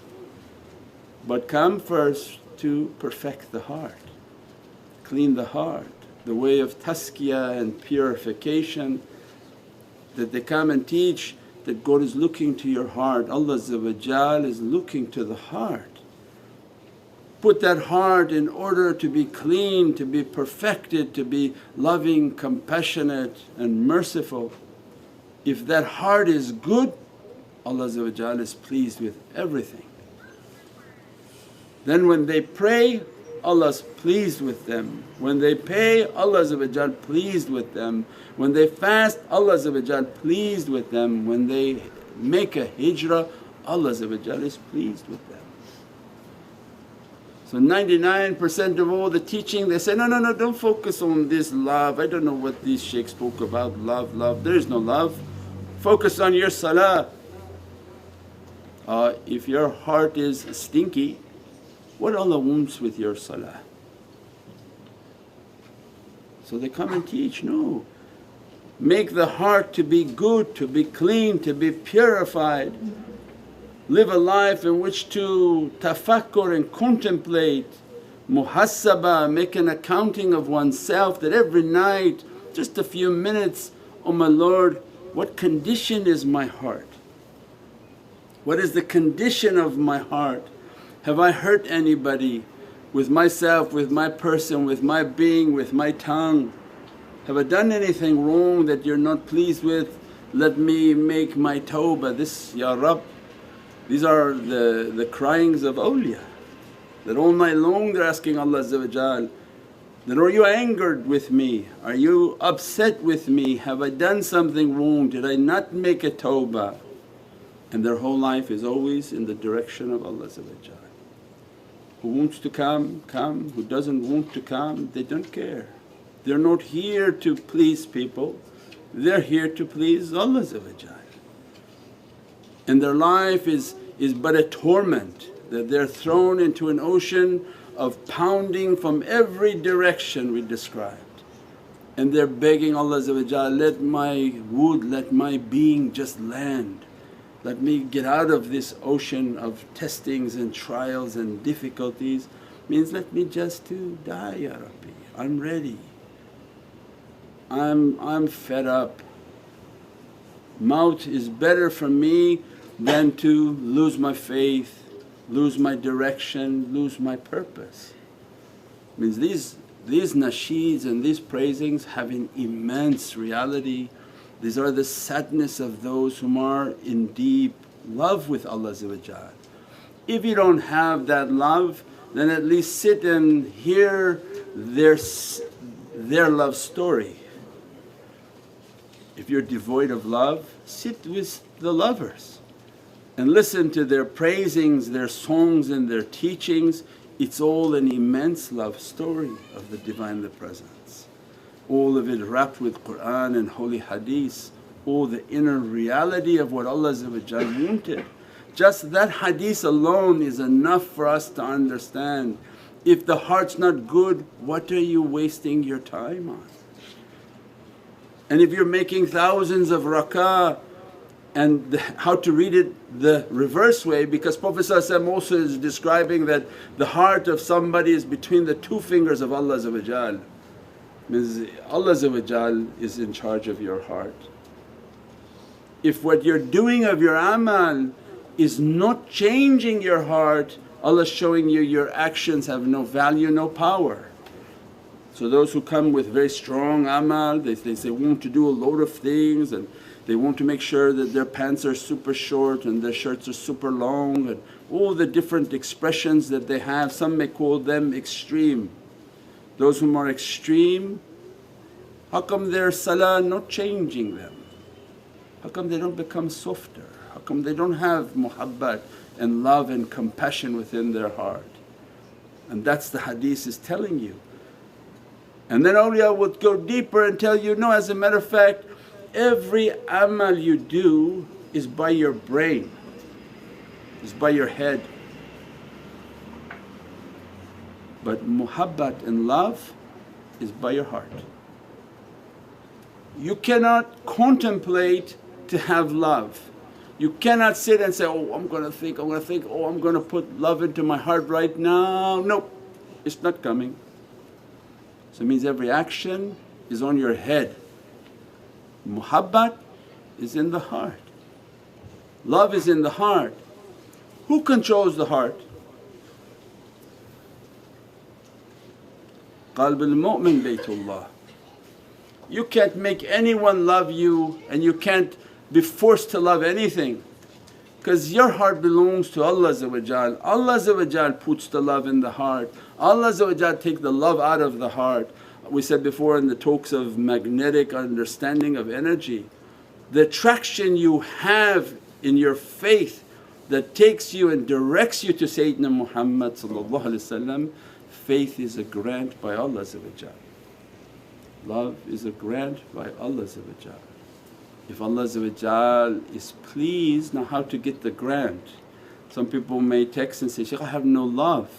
but come first to perfect the heart, clean the heart. The way of tazkiyah and purification that they come and teach, that God is looking to your heart, Allah is looking to the heart. Put that heart in order to be clean, to be perfected, to be loving, compassionate and merciful. If that heart is good, Allah is pleased with everything. Then when they pray, Allah's pleased with them. When they pay, Allah pleased with them. When they fast, Allah pleased with them. When they make a hijrah, Allah is pleased with them. So 99% of all the teaching they say, no, don't focus on this love. I don't know what these shaykhs spoke about, love. There is no love. Focus on your salah. If your heart is stinky, what Allah wants with your salah? So they come and teach, no. Make the heart to be good, to be clean, to be purified. Live a life in which to tafakkur and contemplate, muhasabah, make an accounting of oneself, that every night just a few minutes, oh my Lord, what condition is my heart? What is the condition of my heart? Have I hurt anybody with myself, with my person, with my being, with my tongue? Have I done anything wrong that you're not pleased with? Let me make my tawbah. This, Ya Rabb, these are the cryings of awliya, that all night long they're asking Allah that, are you angered with me? Are you upset with me? Have I done something wrong? Did I not make a tawbah? And their whole life is always in the direction of Allah. Who wants to come, come, who doesn't want to come, they don't care. They're not here to please people, they're here to please Allah. And their life is but a torment, that they're thrown into an ocean of pounding from every direction we described. And they're begging Allah, let my wood, let my being just land. Let me get out of this ocean of testings and trials and difficulties. Means let me just to die, Ya Rabbi, I'm ready. I'm fed up. Maut is better for me than to lose my faith, lose my direction, lose my purpose. Means these nasheeds and these praisings have an immense reality. These are the sadness of those whom are in deep love with Allah. If you don't have that love, then at least sit and hear their love story. If you're devoid of love, sit with the lovers and listen to their praisings, their songs and their teachings. It's all an immense love story of the Divinely Presence. All of it wrapped with Qur'an and holy hadith, all the inner reality of what Allah wanted. Just that hadith alone is enough for us to understand. If the heart's not good, what are you wasting your time on? And if you're making thousands of rak'ah and how to read it the reverse way, because Prophet ﷺ also is describing that the heart of somebody is between the two fingers of Allah. Means Allah is in charge of your heart. If what you're doing of your amal is not changing your heart, Allah's showing you your actions have no value, no power. So those who come with very strong amal, they want to do a load of things, and they want to make sure that their pants are super short and their shirts are super long, and all the different expressions that they have. Some may call them extreme. Those whom are extreme, how come their salah not changing them? How come they don't become softer? How come they don't have muhabbat and love and compassion within their heart? And that's the hadith is telling you. And then awliya would go deeper and tell you, no, as a matter of fact, every amal you do is by your brain, is by your head. But muhabbat and love is by your heart. You cannot contemplate to have love. You cannot sit and say, oh I'm gonna think, oh I'm gonna put love into my heart right now. Nope, it's not coming. So it means every action is on your head. Muhabbat is in the heart, love is in the heart. Who controls the heart? Qalb al-mu'min baytullah. You can't make anyone love you and you can't be forced to love anything, because your heart belongs to Allah. Allah puts the love in the heart, Allah take the love out of the heart. We said before in the talks of magnetic understanding of energy, the attraction you have in your faith that takes you and directs you to Sayyidina Muhammad, faith is a grant by Allah. Love is a grant by Allah. If Allah is pleased, now how to get the grant? Some people may text and say, Shaykh, I have no love.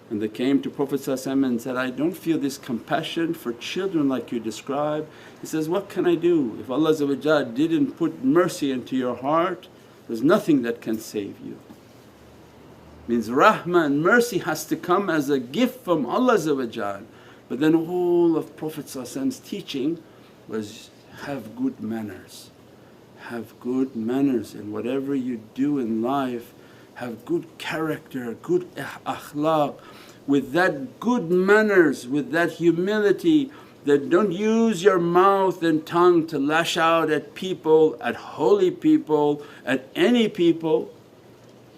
And they came to Prophet and said, I don't feel this compassion for children like you describe. He says, what can I do? If Allah didn't put mercy into your heart, there's nothing that can save you. Means rahmah and mercy has to come as a gift from Allah. But then all of Prophet's teaching was have good manners. Have good manners in whatever you do in life, have good character, good akhlaq. With that good manners, with that humility, that don't use your mouth and tongue to lash out at people, at holy people, at any people.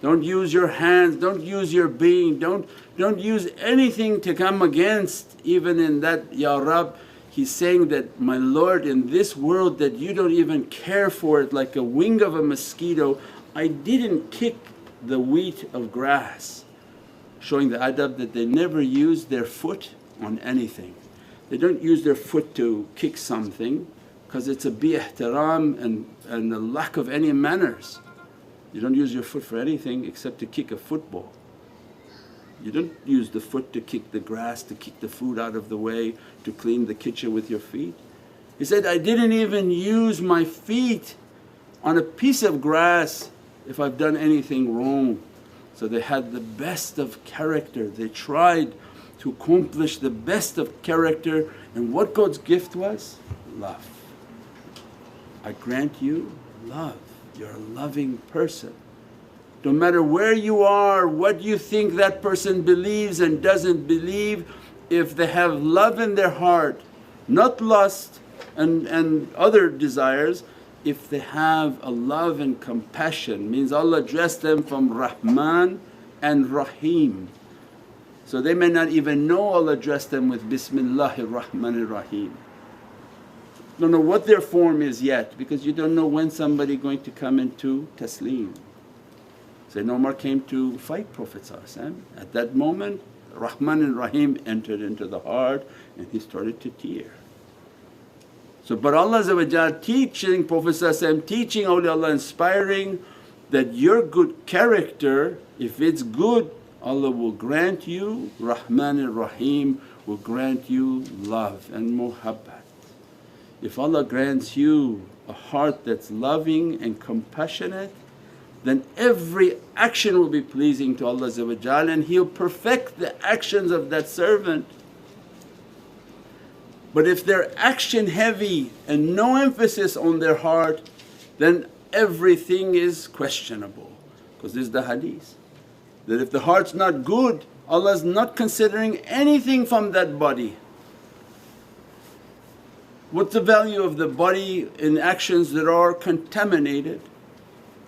Don't use your hands, don't use your being, don't use anything to come against. Even in that, Ya Rab, he's saying that, my Lord, in this world that you don't even care for it like a wing of a mosquito, I didn't kick the wheat of grass. Showing the adab that they never use their foot on anything. They don't use their foot to kick something because it's a bi-ihtiram and a lack of any manners. You don't use your foot for anything except to kick a football. You don't use the foot to kick the grass, to kick the food out of the way, to clean the kitchen with your feet. He said, I didn't even use my feet on a piece of grass if I've done anything wrong. So they had the best of character, they tried to accomplish the best of character, and what God's gift was? Love. I grant you love, you're a loving person. No matter where you are, what you think that person believes and doesn't believe, if they have love in their heart, not lust and other desires, if they have a love and compassion, means Allah dressed them from Rahman and Rahim. So they may not even know Allah dressed them with Bismillahir Rahmanir Rahim. Don't know what their form is yet, because you don't know when somebody going to come into taslim. Sayyidina Umar came to fight Prophet. At that moment Rahman and Rahim entered into the heart and he started to tear. So but Allah teaching Prophet, teaching awliyaullah, inspiring that your good character, if it's good, Allah will grant you, Rahman and Rahim will grant you love and muhabbat. If Allah grants you a heart that's loving and compassionate, then every action will be pleasing to Allah and He'll perfect the actions of that servant. But if they're action heavy and no emphasis on their heart, then everything is questionable. Because this is the hadith, that if the heart's not good, Allah is not considering anything from that body. What's the value of the body in actions that are contaminated?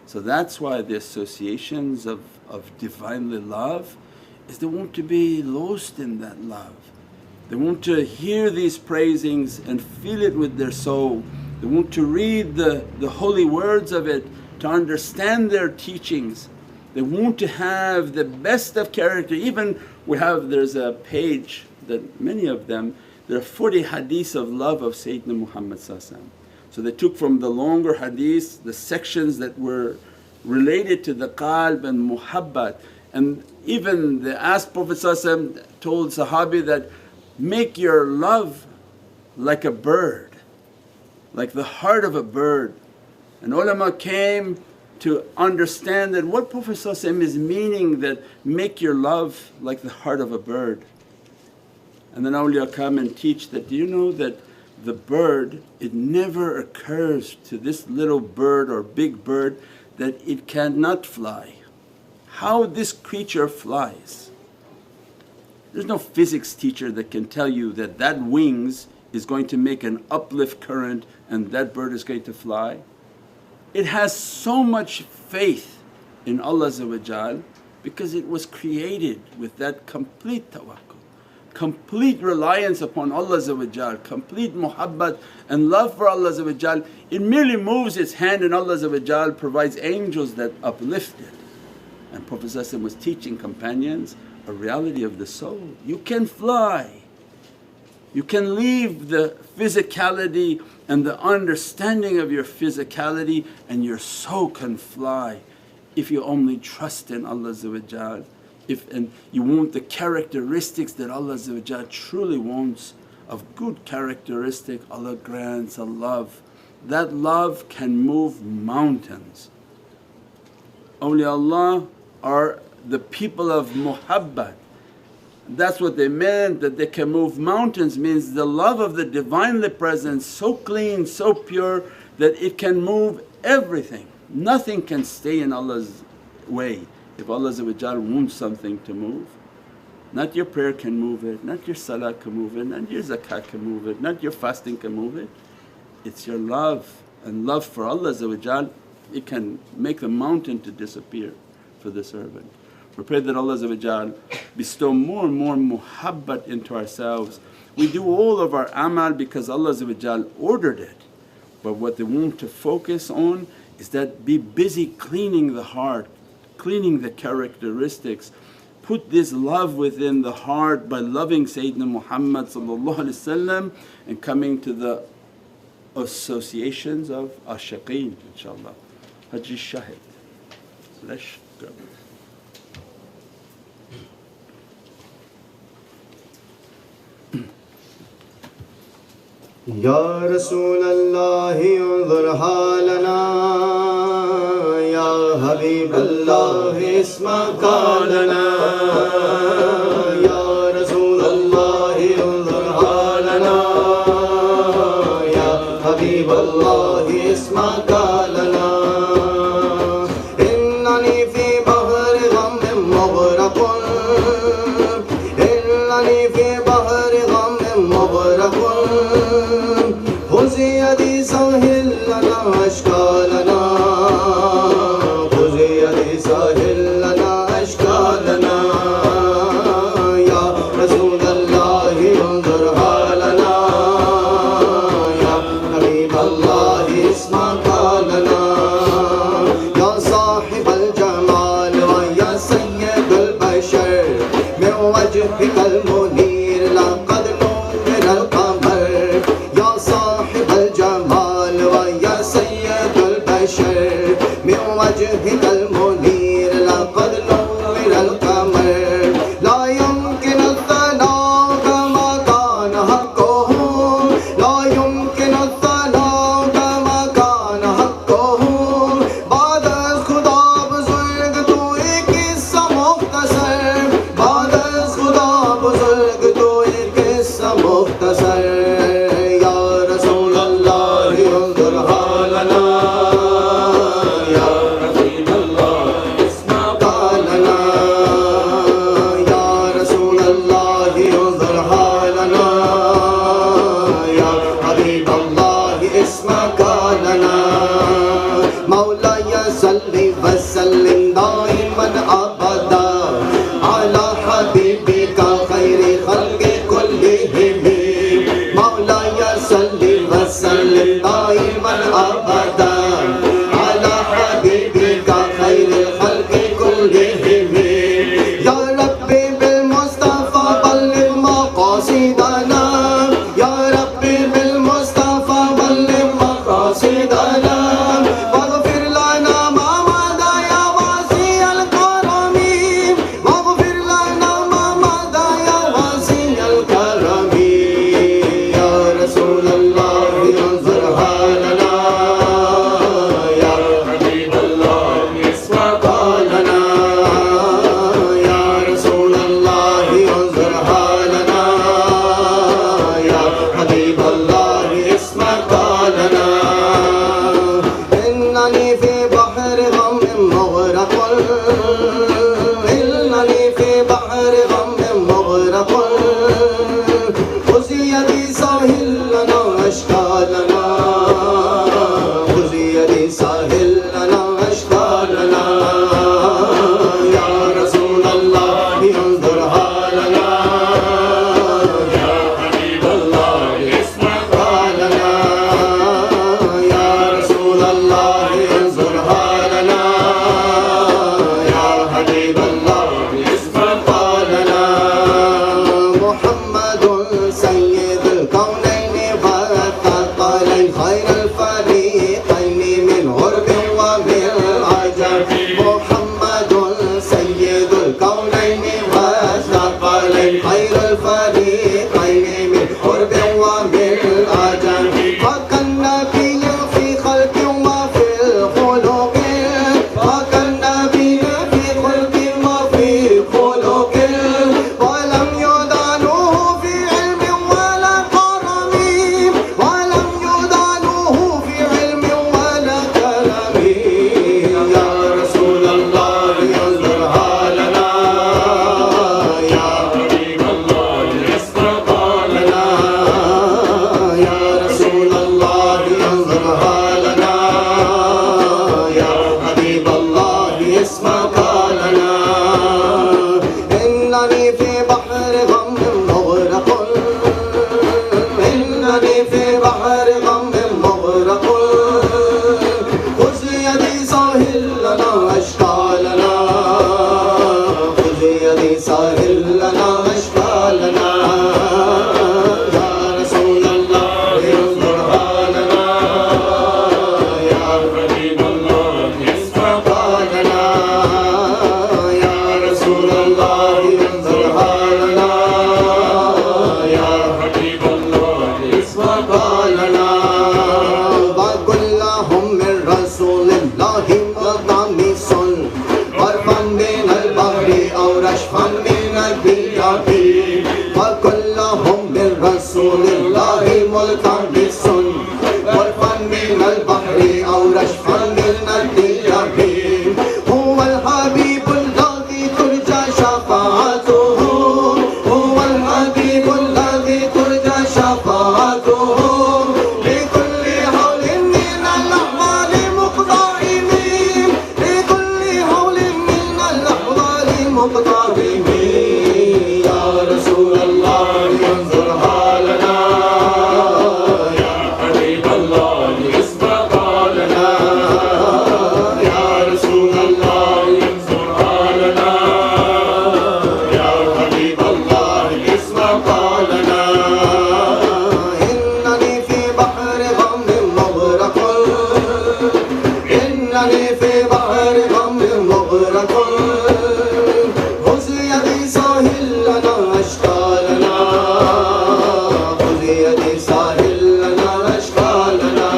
So that's why the associations of Divinely love is they want to be lost in that love. They want to hear these praisings and feel it with their soul. They want to read the holy words of it, to understand their teachings. They want to have the best of character. Even there's a page that many of them, there are 40 hadiths of love of Sayyidina Muhammad. So they took from the longer hadiths the sections that were related to the qalb and muhabbat, and even they asked Prophet told Sahabi that, make your love like a bird, like the heart of a bird. And ulama came to understand that what Prophet is meaning, that make your love like the heart of a bird. And then awliya come and teach that, do you know that the bird, it never occurs to this little bird or big bird that it cannot fly. How this creature flies. There's no physics teacher that can tell you that that wings is going to make an uplift current and that bird is going to fly. It has so much faith in Allah because it was created with that complete tawakkul, complete reliance upon Allah, complete muhabbat and love for Allah. It merely moves its hand and Allah provides angels that uplift it. And Prophet was teaching companions a reality of the soul. You can fly, you can leave the physicality and the understanding of your physicality, and your soul can fly if you only trust in Allah. And you want the characteristics that Allah truly wants, of good characteristic, Allah grants a love. That love can move mountains. Awliyaullah are the people of muhabbat. That's what they meant, that they can move mountains, means the love of the Divinely Presence so clean, so pure that it can move everything. Nothing can stay in Allah's way. If Allah wants something to move, not your prayer can move it, not your salah can move it, not your zakat can move it, not your fasting can move it. It's your love, and love for Allah it can make the mountain to disappear for the servant. We pray that Allah bestow more and more muhabbat into ourselves. We do all of our amal because Allah ordered it, but what they want to focus on is that be busy cleaning the heart, cleaning the characteristics. Put this love within the heart by loving Sayyidina Muhammad and coming to the associations of ashiqeen, inshaAllah. Haji Shahid. Let's go. Ya Rasulullah unzur halana, Ya Habiballah ismaka lana. Ya Rasulullah unzur halana, Ya Habiballah ismaka lana. Innani fi bahri ghammin mughraqun, innani fi bahri ghammin mughraqun. خذ يدي سهل لنا أشكالنا، خذ يدي سهل لنا أشكالنا. إنني في بحر غم مغرق خذ يدي ساهل لنا أشكالنا خذ يدي ساهل لنا أشكالنا يا رسول الله انظر حالنا يا حبيب الله اسمع قالنا يا رسول الله انظر حالنا يا حبيب الله اسمع قالنا محمد سيد الكونين والثقلين خير الفريقين من غرب ومن عجم محمد سيد الكونين والثقلين خير الفريقين من غرب ومن عجم فكان نبي في خلق وفي الخلق فكان نبي في خلق وفي خلق ولم يدانوه في علم ولا كرم ولم يدانوه في علم ولا كرم يا رسول الله انظر حالنا يا حبيب الله اسمع قولنا يا رسول الله انظر حالنا يا حبيب الله اسمع قولنا إنني في بحر غم مغرق إنني في بحر غم مغرق خذ يدي ساهل لنا أشكالنا خذ يدي ساهل لنا أشكالنا يا رسول الله انظر حالنا يا حبيب الله اسمع قولنا يا رسول الله انظر حالنا يا حبيب الله اسمع قولنا وكلهم من رسول الله مقاميس غرفا من البحر أو رشفا من البياض وكلهم من رسول الله ملتمس غرفا من البحر أو رشفا من البياض هو الحبيب الذي ترجى شفاعته هو الحبيب الذي ترجى شفاعته لكل هول من الأحوال مقتحم لكل هول من الأحوال مقتحم يا رسول الله انظر حالنا يا حبيب الله اسمع قولنا يا رسول الله انظر حالنا يا حبيب الله اسمع قولنا إنني في بحر غم مغرق إنني في بحر غم مغرق خذ يدي ساهل لنا أشكالنا خذ يدي ساهل لنا أشكالنا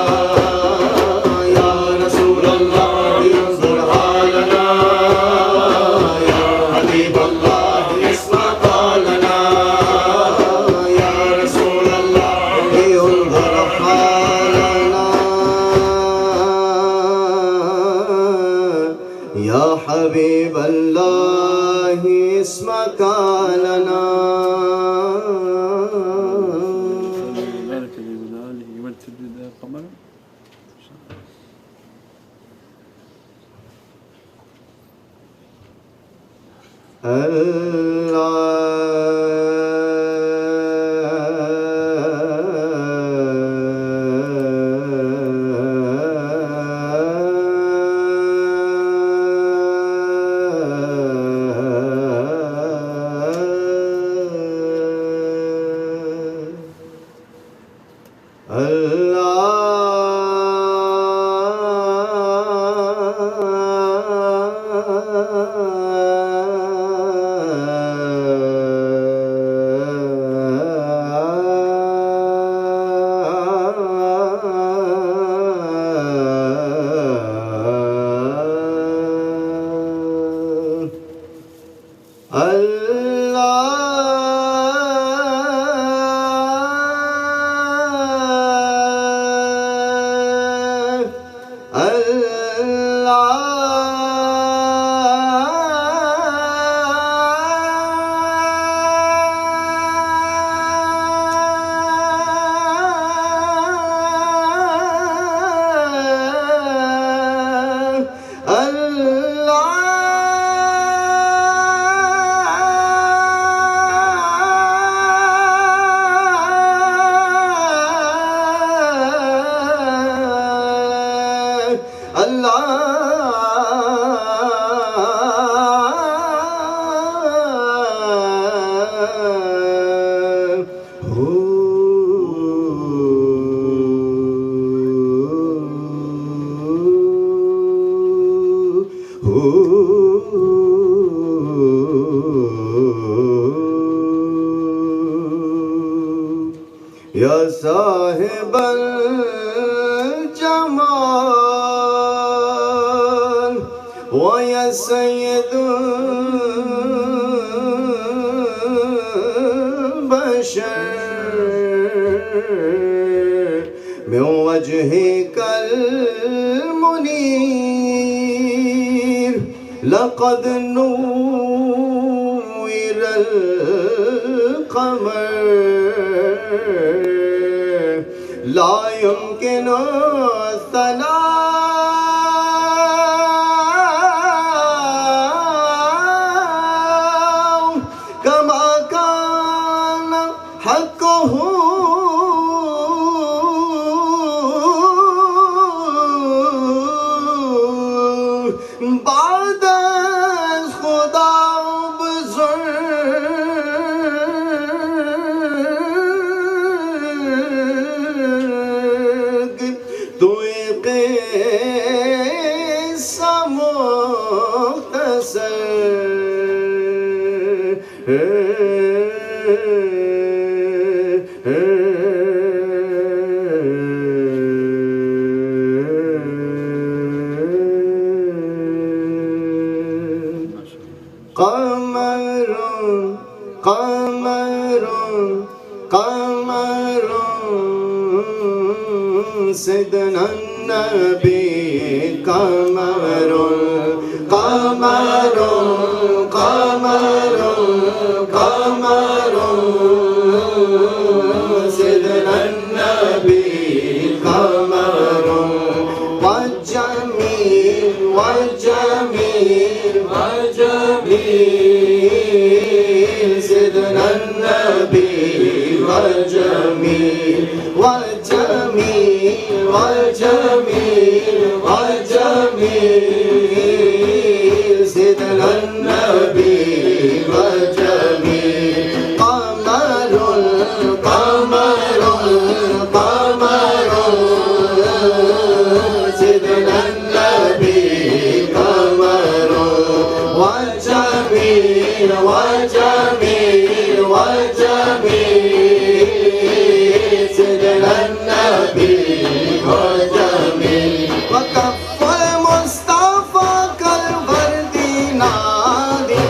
يا رسول الله انظر حالنا يا حبيب الله اسمع قولنا يا رسول الله انظر حالنا يا حبيب الله اسمع قولنا ذلك بجلاله والتبديل قمرا या साहिबल जमाल व या सय्यदुल बशर min wajhikal munir laqad nuwiral qamar la yumkinu as-salam kama kana haqquhu بعد از خدا بزرگ توی قصه قمر قمر قمر سيدنا النبي قمر قمر قمر قمر سيدنا النبي قمر والجميل والجميل والجميل سيدنا النبي والجميل والجميل والجميل والجميل سيدنا النبي والجميل قمر قمر قمر سيدنا النبي قمر والجميل والجميل والجميل سيدنا النبي والجميل وكف المصطفى كالورد نادي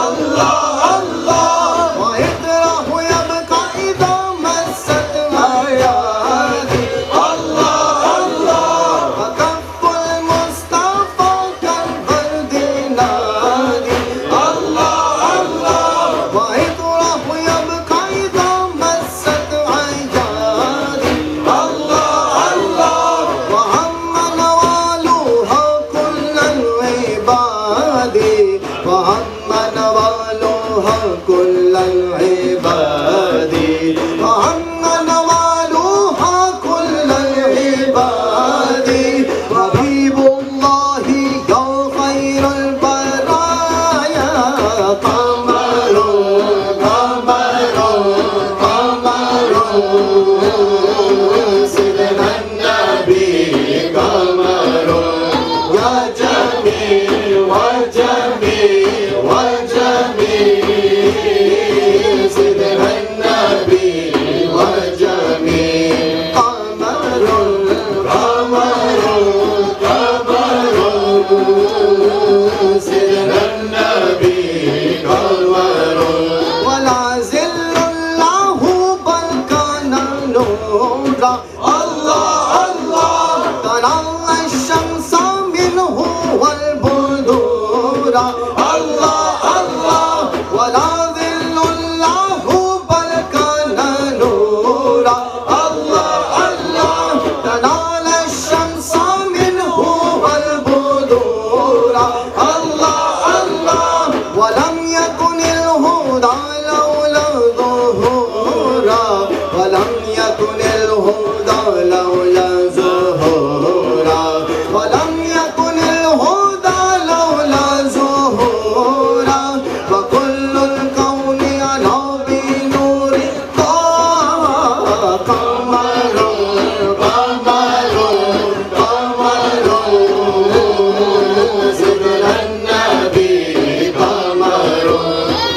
الله الله ويطرح يبقى إذا مست أيادي الله الله وكف المصطفى كالورد نادي الله الله ويطرح يبقى إذا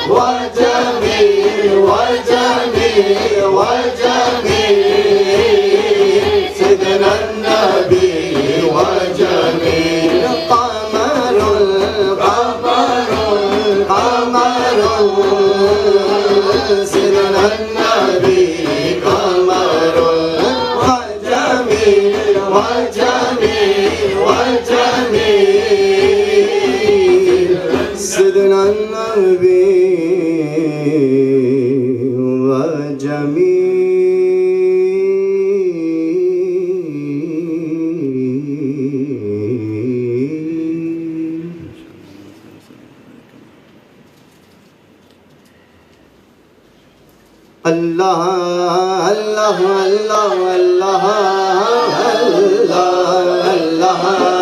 والجميل والجميل والجميل سيدنا النبي والجميل قمر القمر القمر سيدنا النبي قمر والجميل والجميل والجميل سيدنا النبي Allah Allah Allah Allah Allah Allah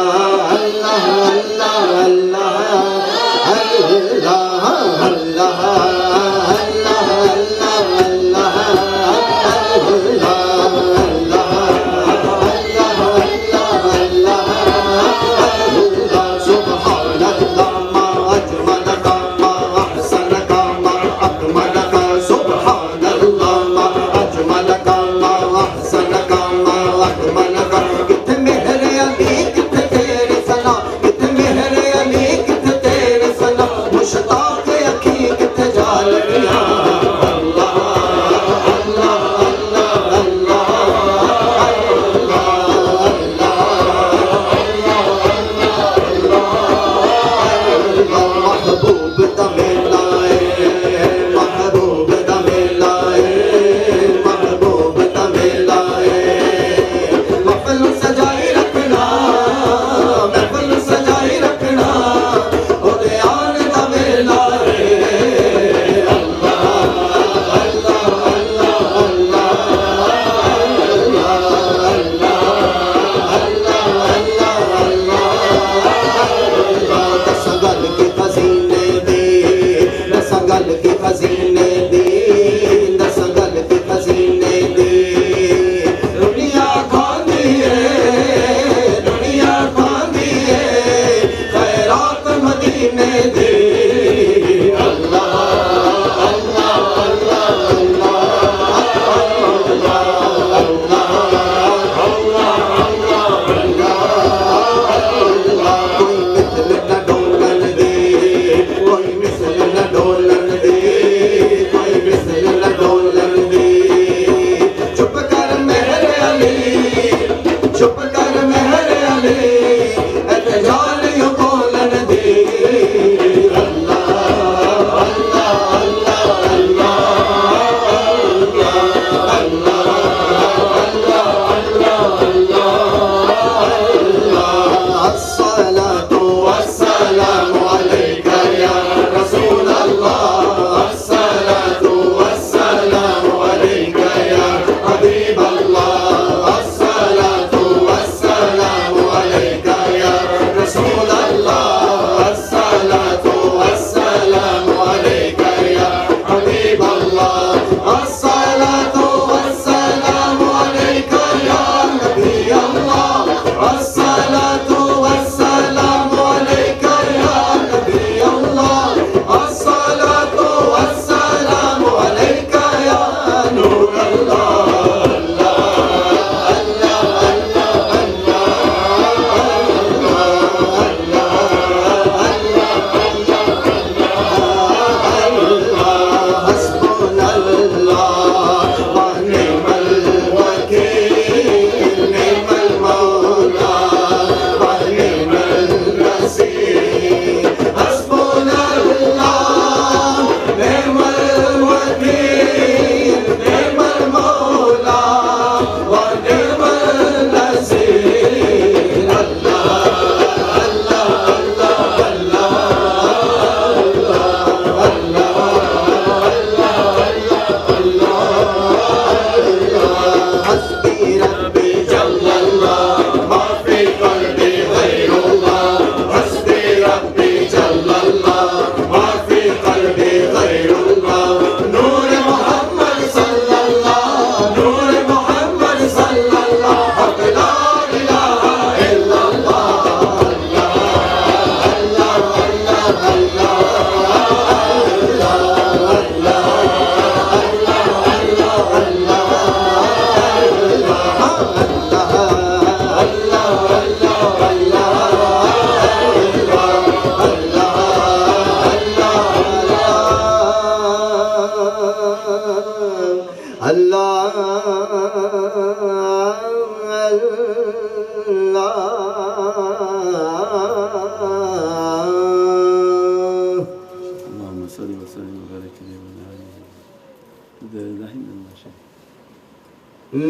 कोई मिसल न Dolan दे الله الله اللهم صل وسلم وبارك عليه وعلى آله. لا إله إلا الله شيء.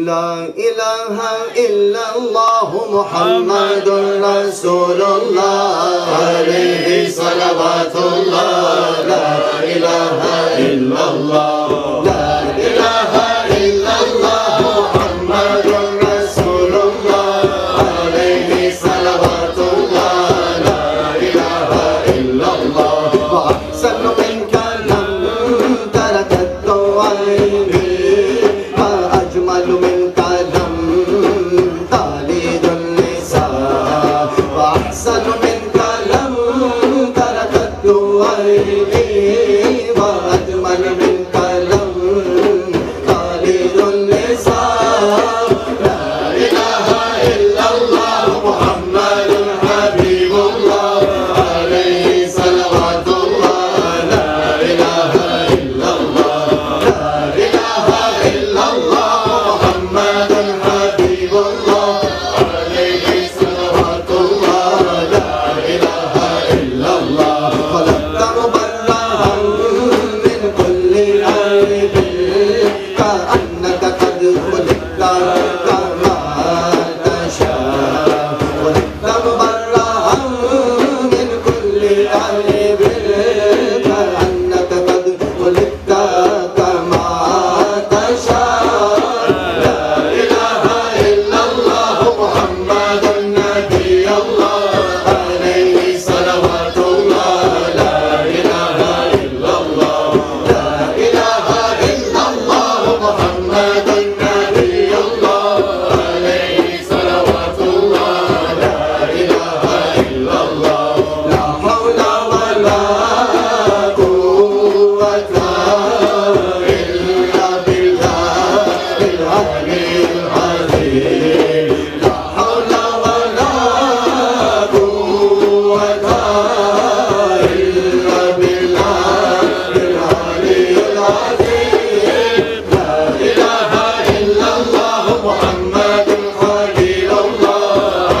لا إله إلا الله محمد رسول الله عليه صلوات الله. لا إله إلا الله لا إله إلا الله محمد رسول الله عليه صلوات الله. لا إله إلا الله وأحسن منك لم تركت عيني أجمل منك لم تلد النساء وأحسن منك لم تركت عيني وأجمل منك لم تلد النساء. لا إله إلا الله محمد حبيب الله عليه صلوات الله. لا إله إلا الله لا إله إلا الله محمد حبيب الله عليه صلوات الله. لا إله إلا الله خلقت مبرأ من كل عيب كأنك قد خلقت كما تشاء. خلقت مبرأ من كل عيب كأنك قد خلقت كما تشاء. لا إله إلا الله محمد نبي الله عليه صلوات الله. لا إله إلا الله لا إله إلا الله محمد نبي الله عليه صلوات الله. لا إله إلا الله لا حول ولا قوة إلا بالله العلي العظيم. لا حول ولا قوة إلا بالله العلي العظيم. لا إله إلا الله محمد خليل الله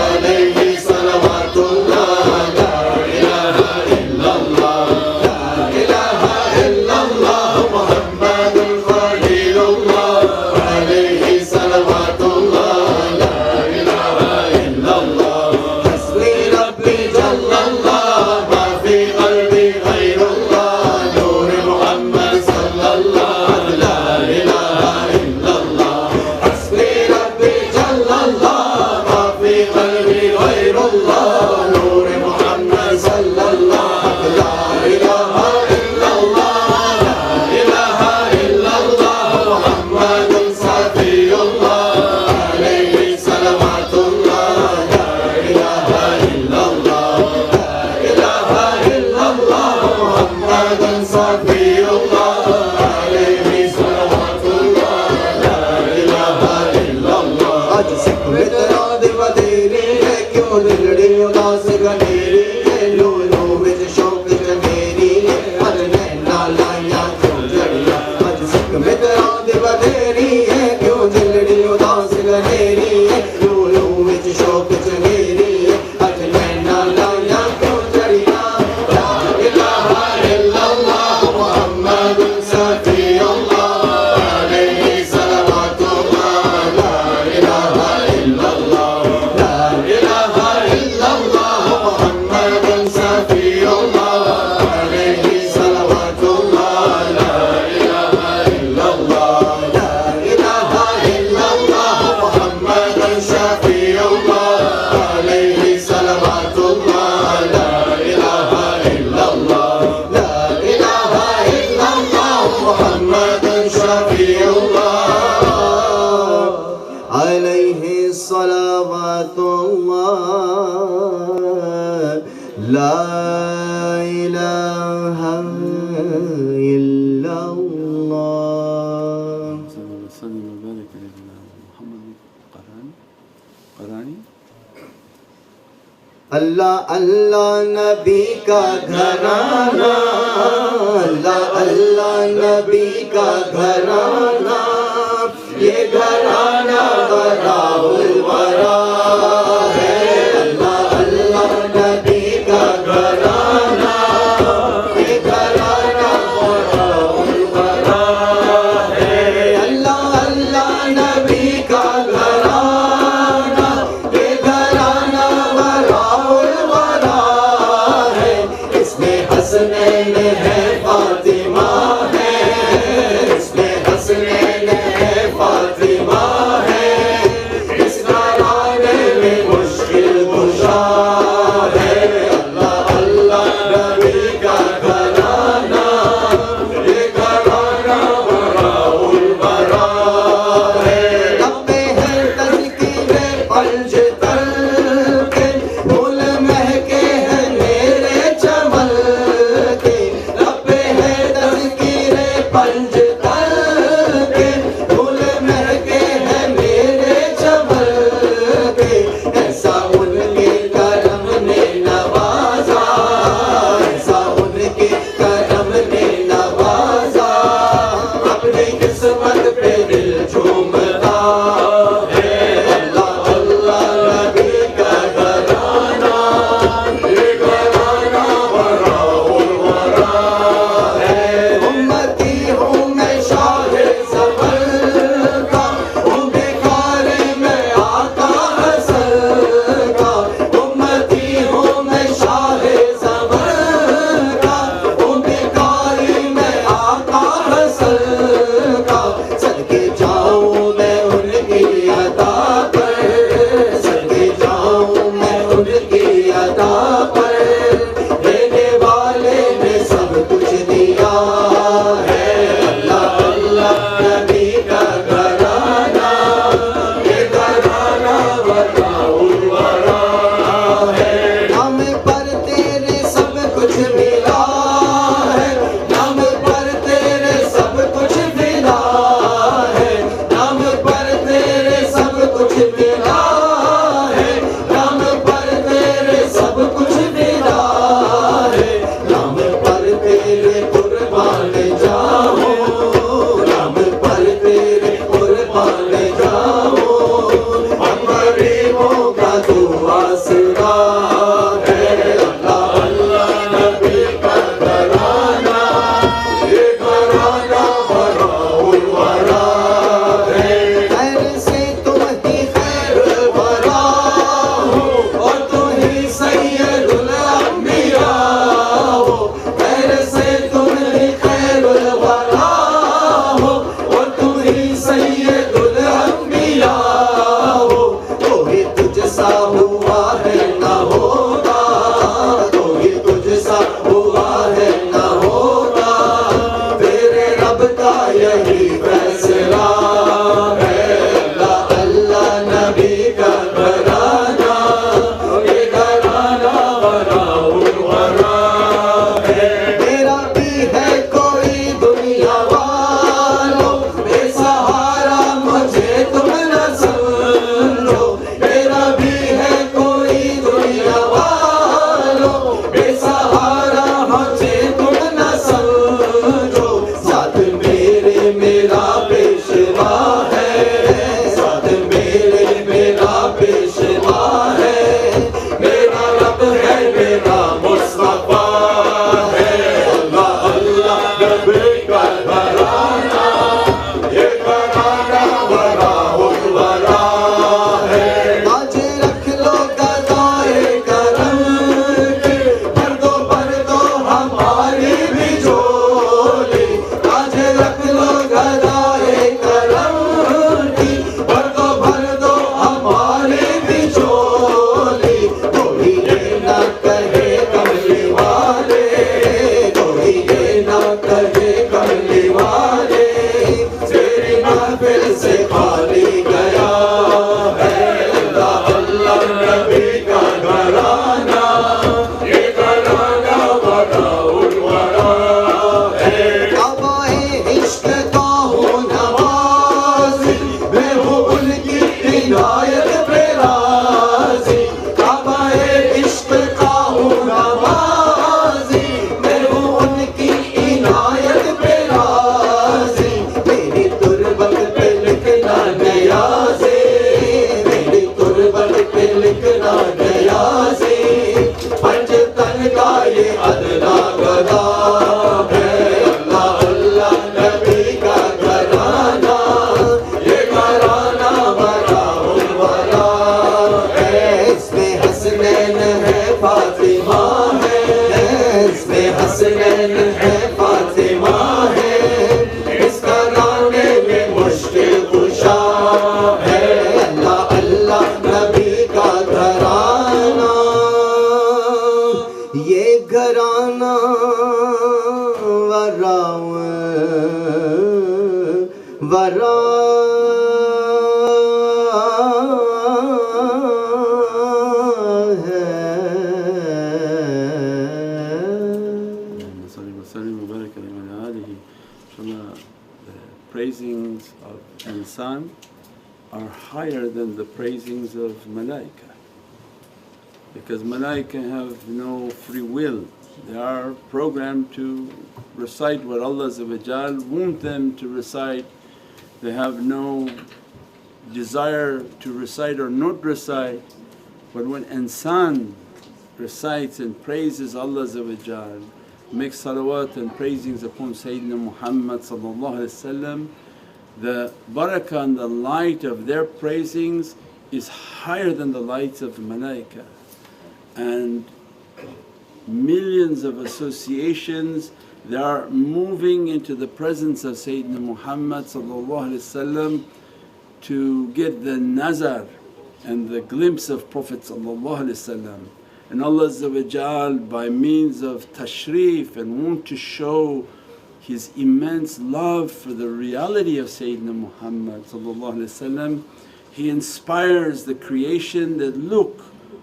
عليه صلوات الله. لا إله إلا الله لا إله إلا الله محمد خليل الله عليه صلوات الله. لا إله إلا الله حسبي ربي جل الله ما في قلبي غير الله نور محمد صلى الله. لا إله إلا الله حسبي ربي جل الله ما في قلبي غير الله نور محمد صلى الله. لا إله إلا الله لا إله إلا الله محمد صفي الله عليه صلوات الله. لا إله إلا الله لا إله إلا الله محمد صفي الله عليه صلوات الله. لا إله إلا الله आज सिख में तेरा दिवा तेरी है क्यों दिलड़ी उदास गनेरी है लो लो विच शौक चमेरी है आज नैना लाया क्यों जड़िया. आज सिख में तेरा दिवा तेरी है क्यों दिलड़ी उदास गनेरी है लो लो विच शौक चमेरी है आज नैना लाया क्यों जड़िया. ला इलाहा इल्लल्लाह मुहम्मद सफी अल्लाह अलैहि सलावतुल्लाह. ला इलाहा इल्लल्लाह ला इलाहा इल्लल्लाह मुहम्मद सफी अल्लाह अलैहि सलावतुल्लाह. ला इलाहा इल्लल्लाह ला इलाहा इल्लल्लाह मुहम्मद सफी अल्लाह अलैहि सलावतुल्लाह. ला इलाहा इल्लल्लाह ला इलाहा इल्लल्लाह मुहम्मद सफी अल्लाह अलैहि सलावतुल्लाह. ला इलाहा इल्लल्लाह. صل وسلم وبارك عليه وعلى آله. محمد قراني अल्लाह अल्लाह नबी का घराना, अल्लाह अल्लाह नबी का घराना, ये घराना वराउल वरा है। अल्लाह अल्लाह नबी का घराना, ये घराना वराउल वरा है। अल्लाह अल्लाह नबी का घराना, ये घराना वराउल वरा है। इसमें हसनैन है फातिमा है, इसमें हसनैन है फातिमा है। इस घराने में मुश्किल कुशा है। अल्लाह अल्लाह नबी का घराना, ये घराना वराउल वरा है। लबे है तज़किरे पंज तर के, फूल महके हैं मेरे चमन के। लबे है तज़किरे पंज तर के, फूल महके हैं मेरे चमन के। ऐसा उनके करम ने नवाजा, ऐसा उनके करम ने नवाजा। अपनी किस्मत पे दिल झूमता है। अल्लाह अल्लाह नबी का घराना, ये घराना वराउल वरा है। उम्मती हूँ मैं शाहे ज़फ़र का, हूँ भिखारी मैं आका हसन का। उम्मती हूँ मैं शाहे ज़फ़र का, हूँ भिखारी मैं आका हसन का। सदके जाऊँ मैं उनकी अदा पर, सदके जाऊँ मैं उनकी अदा पर। देने वाले ने सब कुछ दिया है। अल्लाह अल्लाह नबी का घराना, ये घराना वराउल वरा है। नाम पर तेरे सब कुछ मिला है, नाम पर तेरे सब कुछ मिला है। नाम पर तेरे सब कुछ मिला है, नाम पर तेरे सब कुछ मिला है। नाम पर तेरे कुर्बान जाऊं, नाम पर तेरे कुर्बान जाऊं। हम गरीबों का तू आसरा है। अल्लाह अल्लाह नबी का घराना, ये घराना वराउल वरा है। खैर से तुम ही खैरुल वरा हो, और तुम ही सैयदुल अंबिया हो। खैर से तुम ही खैरुल वरा हो, और तुम ही सैयदुल अंबिया हो। कोई तुझसा हुआ है न होगा, कोई तुझसा हुआ है न होगा। तेरे रब का यही फैसला है। अल्लाह अल्लाह नबी का घराना, ये घराना वराउल वरा है। मेरा भी है कोई दुनिया वालों, बेसहारा मुझे तुम न समझो। मेरा भी है कोई दुनिया वालों, बेसहारा मुझे तुम न समझो। साथ मेरे मेरा وراه The praisings of insan are higher than the praisings of malaika, because malaika have no free will. They are programmed to recite what Allah want them to recite. They have no desire to recite or not recite. But when insan recites and praises Allah, makes salawat and praisings upon Sayyidina Muhammad, the barakah and the light of their praisings is higher than the lights of malaika. And millions of associations, they are moving into the presence of Sayyidina Muhammad to get the nazar and the glimpse of Prophet. And Allah by means of tashrif and want to show His immense love for the reality of Sayyidina Muhammad, He inspires the creation that, look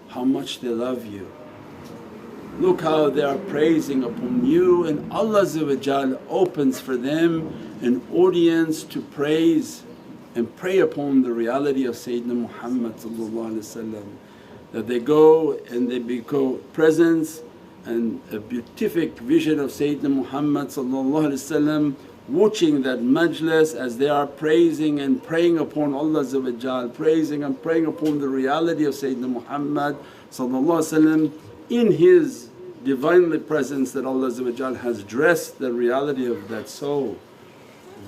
how much they love you, look how they are praising upon you, and Allah opens for them an audience to praise and pray upon the reality of Sayyidina Muhammad, that they go and they become presence and a beatific vision of Sayyidina Muhammad, watching that majlis as they are praising and praying upon Allah, praising and praying upon the reality of Sayyidina Muhammad in his Divinely presence that Allah has dressed the reality of that soul.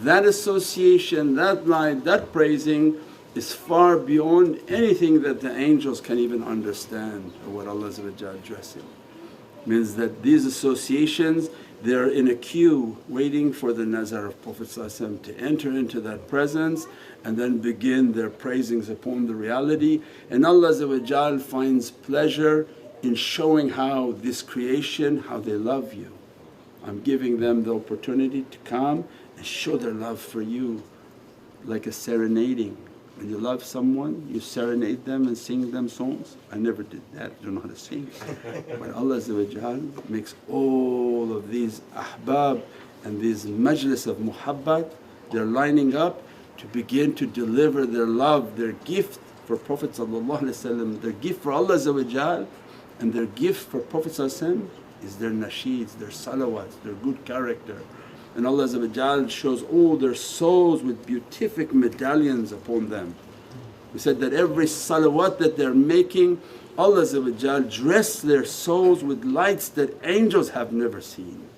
That association, that light, that praising is far beyond anything that the angels can even understand of what Allah dressing. Means that these associations, they're in a queue waiting for the nazar of Prophet to enter into that presence and then begin their praisings upon the reality. And Allah finds pleasure in showing how this creation, how they love you. I'm giving them the opportunity to come and show their love for you, like a serenading. When you love someone, you serenade them and sing them songs. I never did that, I don't know how to sing. But Allah makes all of these ahbab and these majlis of muhabbat, they're lining up to begin to deliver their love, their gift for Prophet, their gift for Allah, and their gift for Prophet is their nasheeds, their salawats, their good character. And Allah shows all their souls with beatific medallions upon them. We said that every salawat that they're making, Allah dressed their souls with lights that angels have never seen.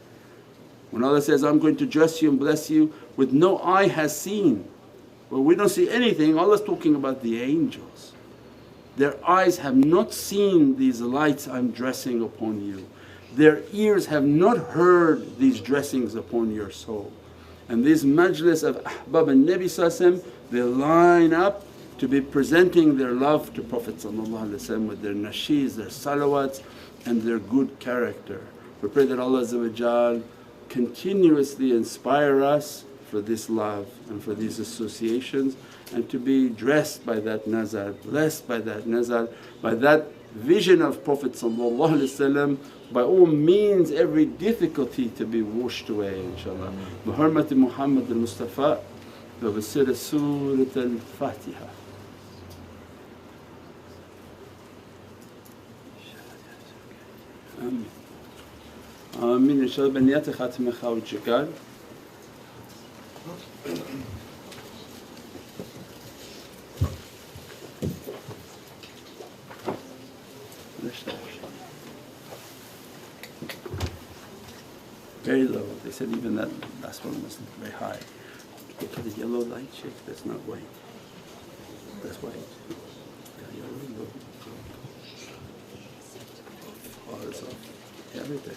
When Allah says, I'm going to dress you and bless you with no eye has seen, well we don't see anything, Allah's talking about the angels. Their eyes have not seen these lights I'm dressing upon you. Their ears have not heard these dressings upon your soul. And these majlis of ahbab and Nabi they line up to be presenting their love to Prophet with their nasheeds, their salawats and their good character. We pray that Allah continuously inspire us for this love and for these associations, and to be dressed by that nazar, blessed by that nazar, by that vision of Prophet by all means every difficulty to be washed away inshaAllah. Bi hurmati Muhammad al-Mustafa wa bi sirri Surat al-Fatiha. Ameen. Ameen inshaAllah bi niyat khatim khaw al-Jigal. Very low, they said even that last one wasn't very high. Look at the yellow light, Shaykh, that's not white, that's white. Yeah, yellow, low. Oh, it's off. Yeah, right there.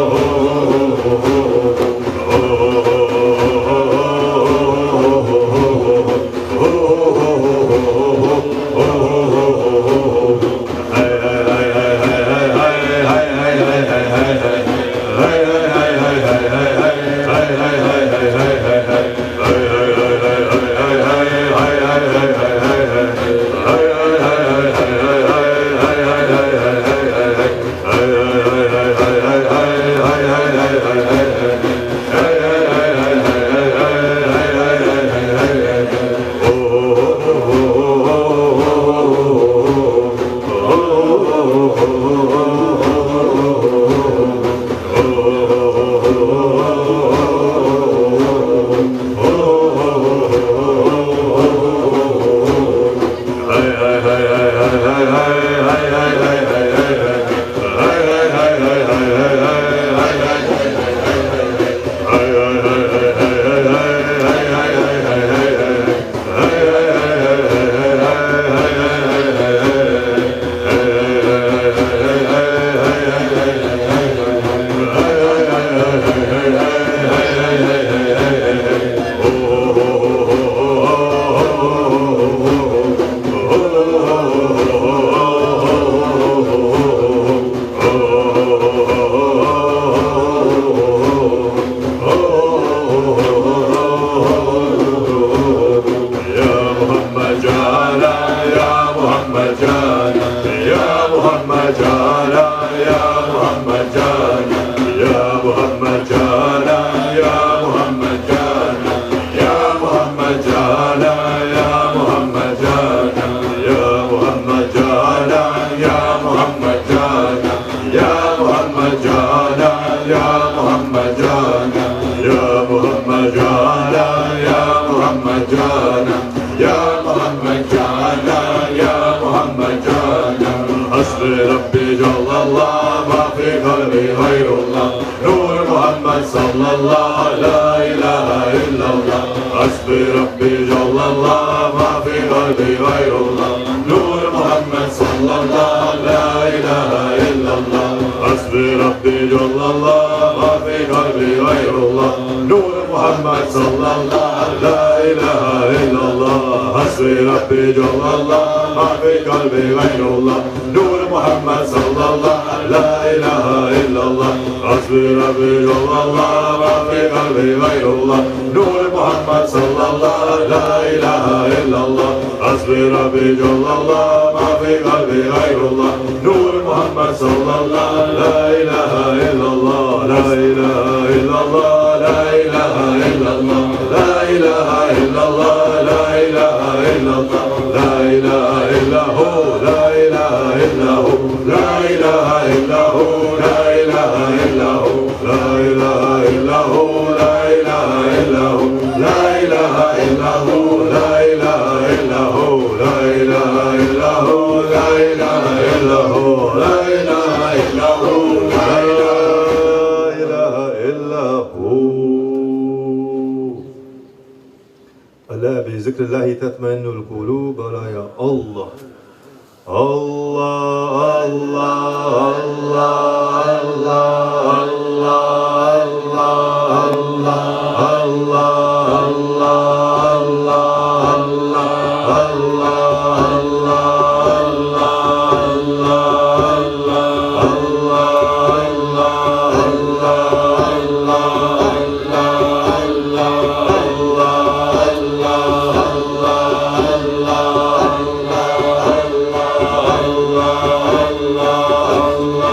جانا يا محمد جانا يا محمد جانا يا محمد جانا يا محمد جانا يا محمد جانا يا محمد جانا يا محمد جانا يا محمد جانا يا محمد جانا يا محمد جانا يا محمد جانا يا محمد جانا يا محمد جانا حسبي ربي جل الله ما في قلبي غير الله نور محمد صلى الله لا إله إلا الله حسبي ربي جل الله ما في قلبي غير الله نور محمد صلى الله لا إله إلا الله حسبي ربي جل الله ما في قلبي غير الله نور محمد صلى الله لا إله إلا الله حسبي ربي جل الله ما في قلبي غير الله نور محمد صلى الله لا إله إلا الله حسبي ربي جل الله ما في قلبي غير الله نور محمد صلى الله لا إله إلا الله حسبي ربي جل الله ما في قلبي غير الله نور محمد صلى الله لا إله إلا الله لا إله إلا الله لا إله إلا الله لا إله إلا الله لا إله إلا الله لا إله إلا هو لا إله إلا هو لا إله إلا هو لا إله إلا هو لا إله إلا هو لا إله إلا هو لا إله إلا هو لا إله إلا هو لا إله إلا هو لا إله إلا هو لا إله إلا هو لا إله إلا هو. ألا بذكر الله تطمئن القلوب ولا يا الله الله الله الله الله الله الله Allah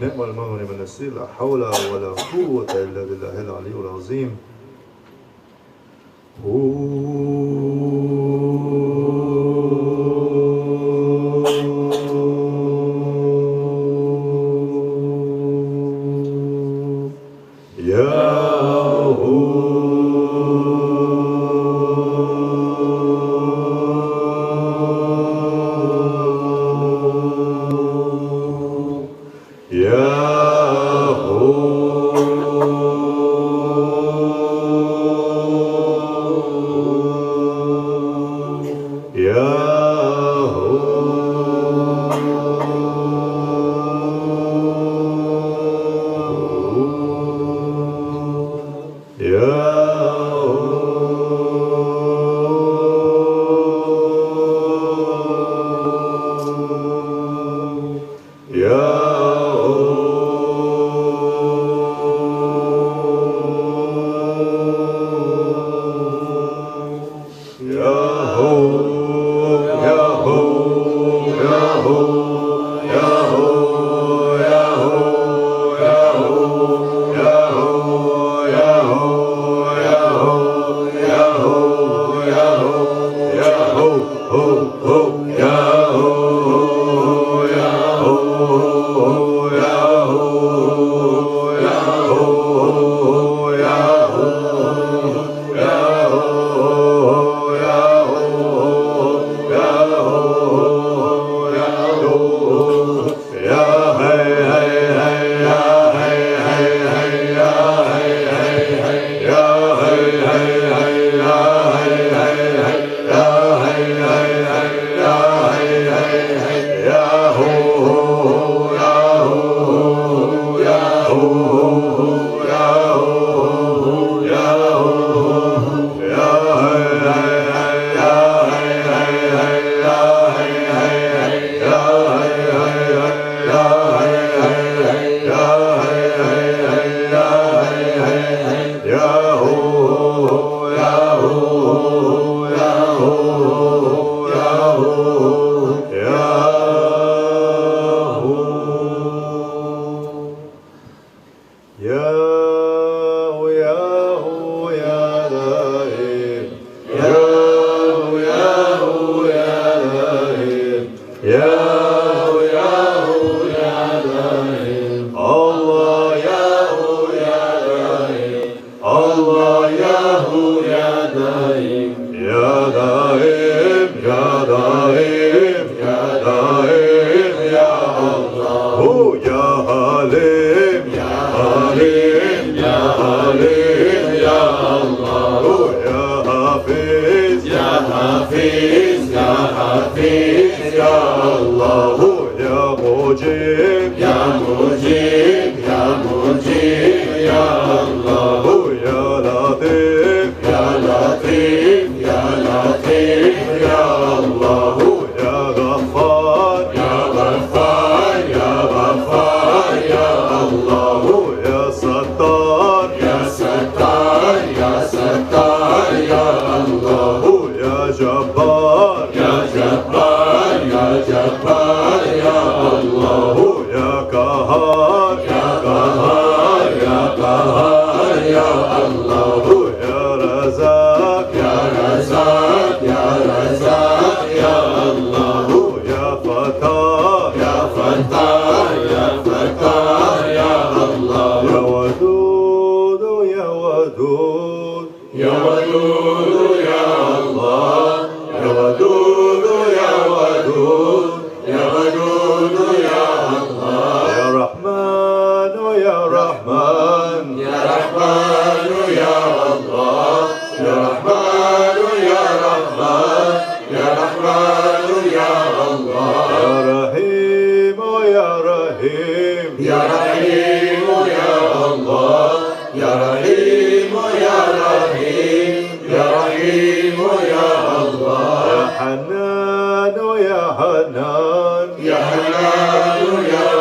نعم المولى ونعم النصير لا حول ولا قوة إلا بالله العلي العظيم. يا حنان يا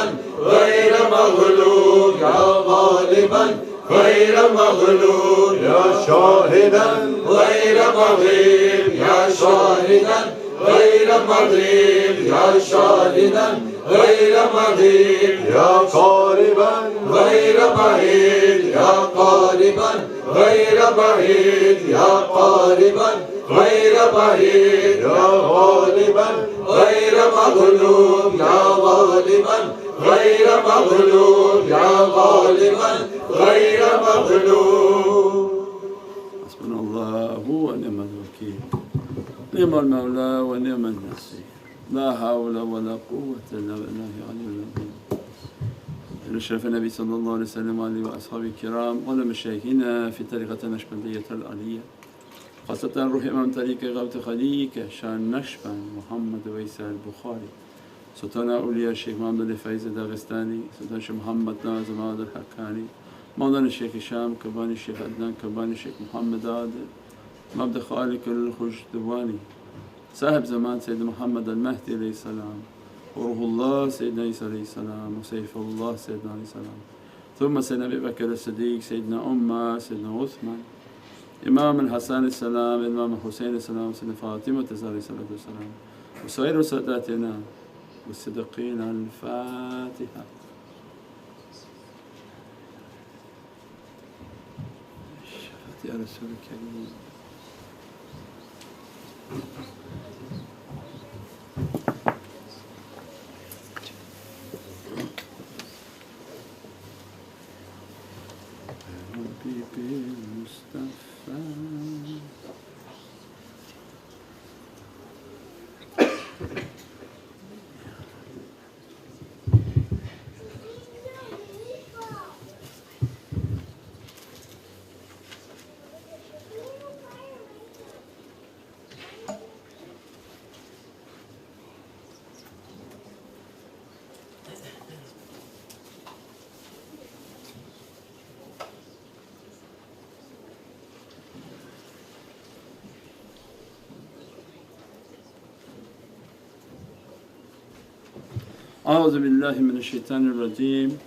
غير مغلوب يا غالبا غير مغلوب يا شاهدا غير مغيب يا شاهدا غير مغيب يا شاهدا غير مغيب يا قاربا غير بعيد يا قاربا غير بعيد يا قاربا غير بعيد يا غالبا غير مغلوب يا غالبا غير مغلوب يا غالبا غير مغلوب. حسبنا الله ونعم الوكيل نعم المولى ونعم النصير لا حول ولا قوة إلا بالله العلي العظيم. لشرف النبي صلى الله عليه وسلم وآله وأصحابه الكرام ولمشايخنا في طريقة النقشبندية العلية خاصة روح إمام طريق غوث خليك شان نقشبند محمد ويسى البخاري سلطان أولياء الشيخ محمد الفايز الداغستاني سلطان الشيخ محمد ناظم عادل الحكاني مولانا الشيخ هشام كباني الشيخ عدنان كباني الشيخ محمد عادل مبدأ خالق الخشدواني صاحب زمان سيدنا محمد المهدي عليه السلام وروح الله سيدنا عيسى عليه السلام وسيف الله سيدنا عليه السلام ثم سيدنا أبي بكر الصديق سيدنا أمة سيدنا عثمان إمام الحسن السلام إمام الحسين السلام سيدنا فاطمة عليه الصلاة والسلام وسائر ساداتنا والصديقين. الفاتحة. شفاعة يا رسول الكريم. أعوذ بالله من الشيطان الرجيم.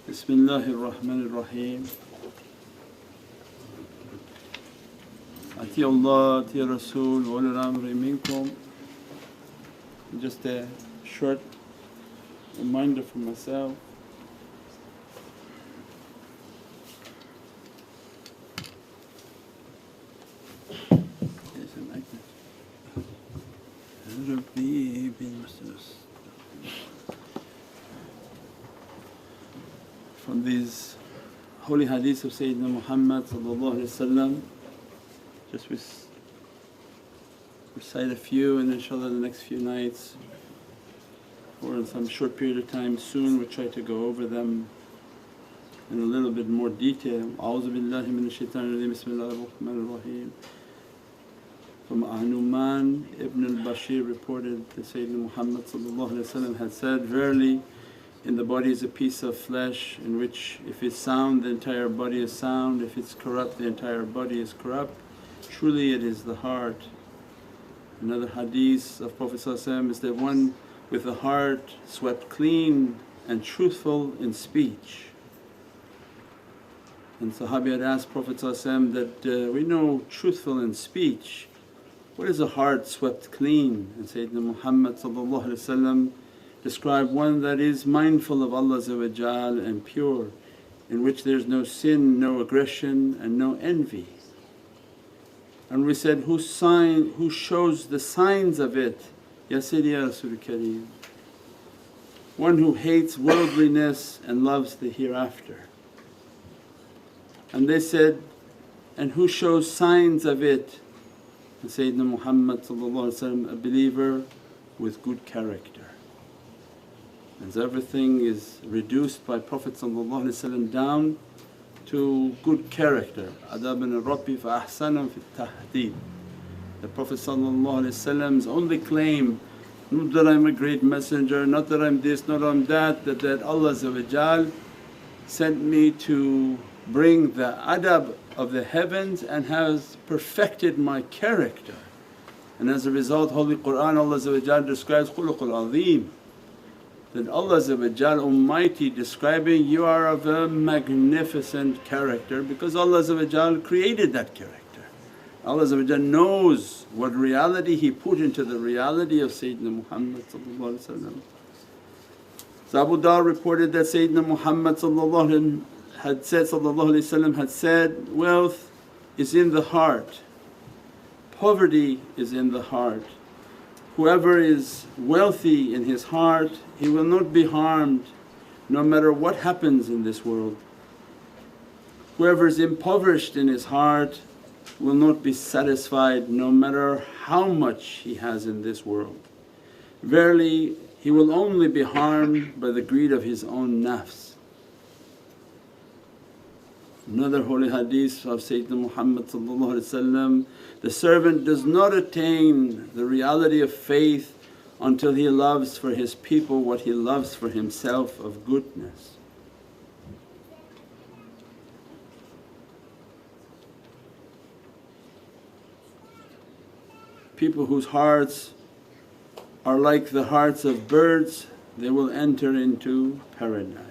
بسم الله الرحمن الرحيم. أطيعوا الله أطيعوا الرسول وأولي الأمر منكم. Just a short reminder for myself. From these holy hadiths of Sayyidina Muhammad sallallahu alaihi wasallam, just recite a few, and inshaAllah the next few nights or in some short period of time soon we'll try to go over them in a little bit more detail. A'udhu billahi minash shaitanir rajeem. Bismillahir Rahmanir Rahim. From Nu'man ibn al-Bashir reported that Sayyidina Muhammad had said, verily in the body is a piece of flesh in which if it's sound the entire body is sound, if it's corrupt the entire body is corrupt. Truly it is the heart. Another hadith of Prophet is that one with a heart swept clean and truthful in speech. And Sahabi had asked Prophet that, we know truthful in speech, what is a heart swept clean? And Sayyidina Muhammad described one that is mindful of Allah and pure, in which there is no sin, no aggression and no envy. And we said, who shows the signs of it? Ya Sayyidi Ya Rasul Kareem, one who hates worldliness and loves the hereafter. And they said, and who shows signs of it? And Sayyidina Muhammad a believer with good character. As everything is reduced by Prophet down to good character. Adabana Rabbi fa ahsanam fi tahdid. The Prophet's only claim, not that I'm a great messenger, not that I'm this, not that I'm that Allah sent me to bring the adab of the heavens and has perfected my character. And as a result Holy Qur'an Allah describes khuluqul azim, that Allah Almighty describing, you are of a magnificent character because Allah created that character. Allah knows what reality He put into the reality of Sayyidina Muhammad. So Abu Dawud reported that Sayyidina Muhammad had said, wealth is in the heart, poverty is in the heart. Whoever is wealthy in his heart, he will not be harmed no matter what happens in this world. Whoever is impoverished in his heart will not be satisfied no matter how much he has in this world. Verily he will only be harmed by the greed of his own nafs. Another holy hadith of Sayyidina Muhammad, the servant does not attain the reality of faith until he loves for his people what he loves for himself of goodness. People whose hearts are like the hearts of birds, they will enter into paradise.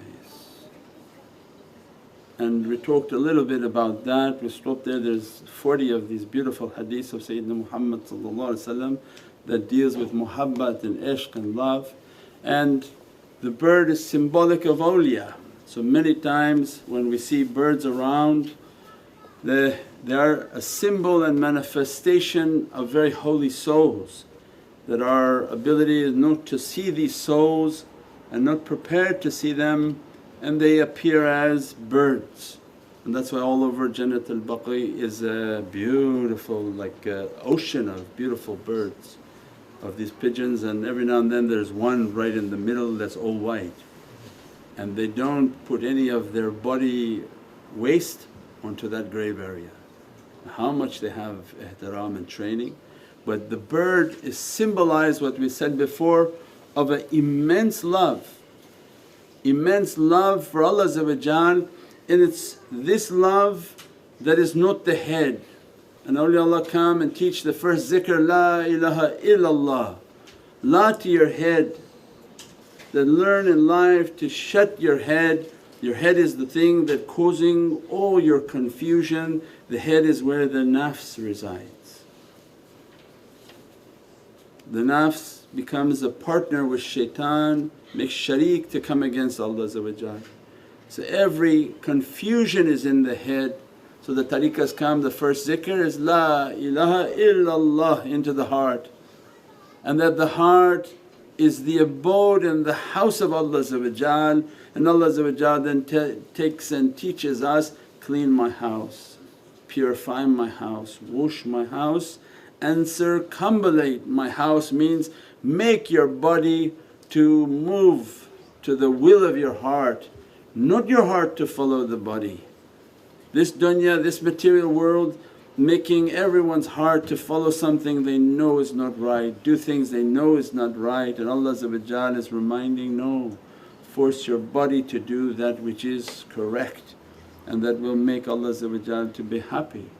And we talked a little bit about that, we stopped there. There's 40 of these beautiful hadiths of Sayyidina Muhammad that deals with muhabbat and ishq and love. And the bird is symbolic of awliya. So many times when we see birds around, they are a symbol and manifestation of very holy souls, that our ability is not to see these souls and not prepared to see them, and they appear as birds. And that's why all over Jannat al-Baqi is a beautiful like ocean of beautiful birds, of these pigeons, and every now and then there's one right in the middle that's all white. And they don't put any of their body waste onto that grave area. How much they have ihtiram and training. But the bird is symbolized, what we said before, of an immense love for Allah, and it's this love that is not the head. And awliyaullah come and teach the first zikr, La ilaha illallah, La to your head. That learn in life to shut your head. Your head is the thing that causing all your confusion, the head is where the nafs resides. The nafs becomes a partner with shaitan, makes shareek to come against Allah. So every confusion is in the head. So the tariqahs come, the first zikr is La ilaha illallah into the heart, and that the heart is the abode and the house of Allah, and Allah then takes and teaches us, clean my house, purify my house, wash my house and circumambulate my house, means make your body to move to the will of your heart, not your heart to follow the body. This dunya, this material world, making everyone's heart to follow something they know is not right, do things they know is not right, and Allah is reminding, no, force your body to do that which is correct, and that will make Allah to be happy.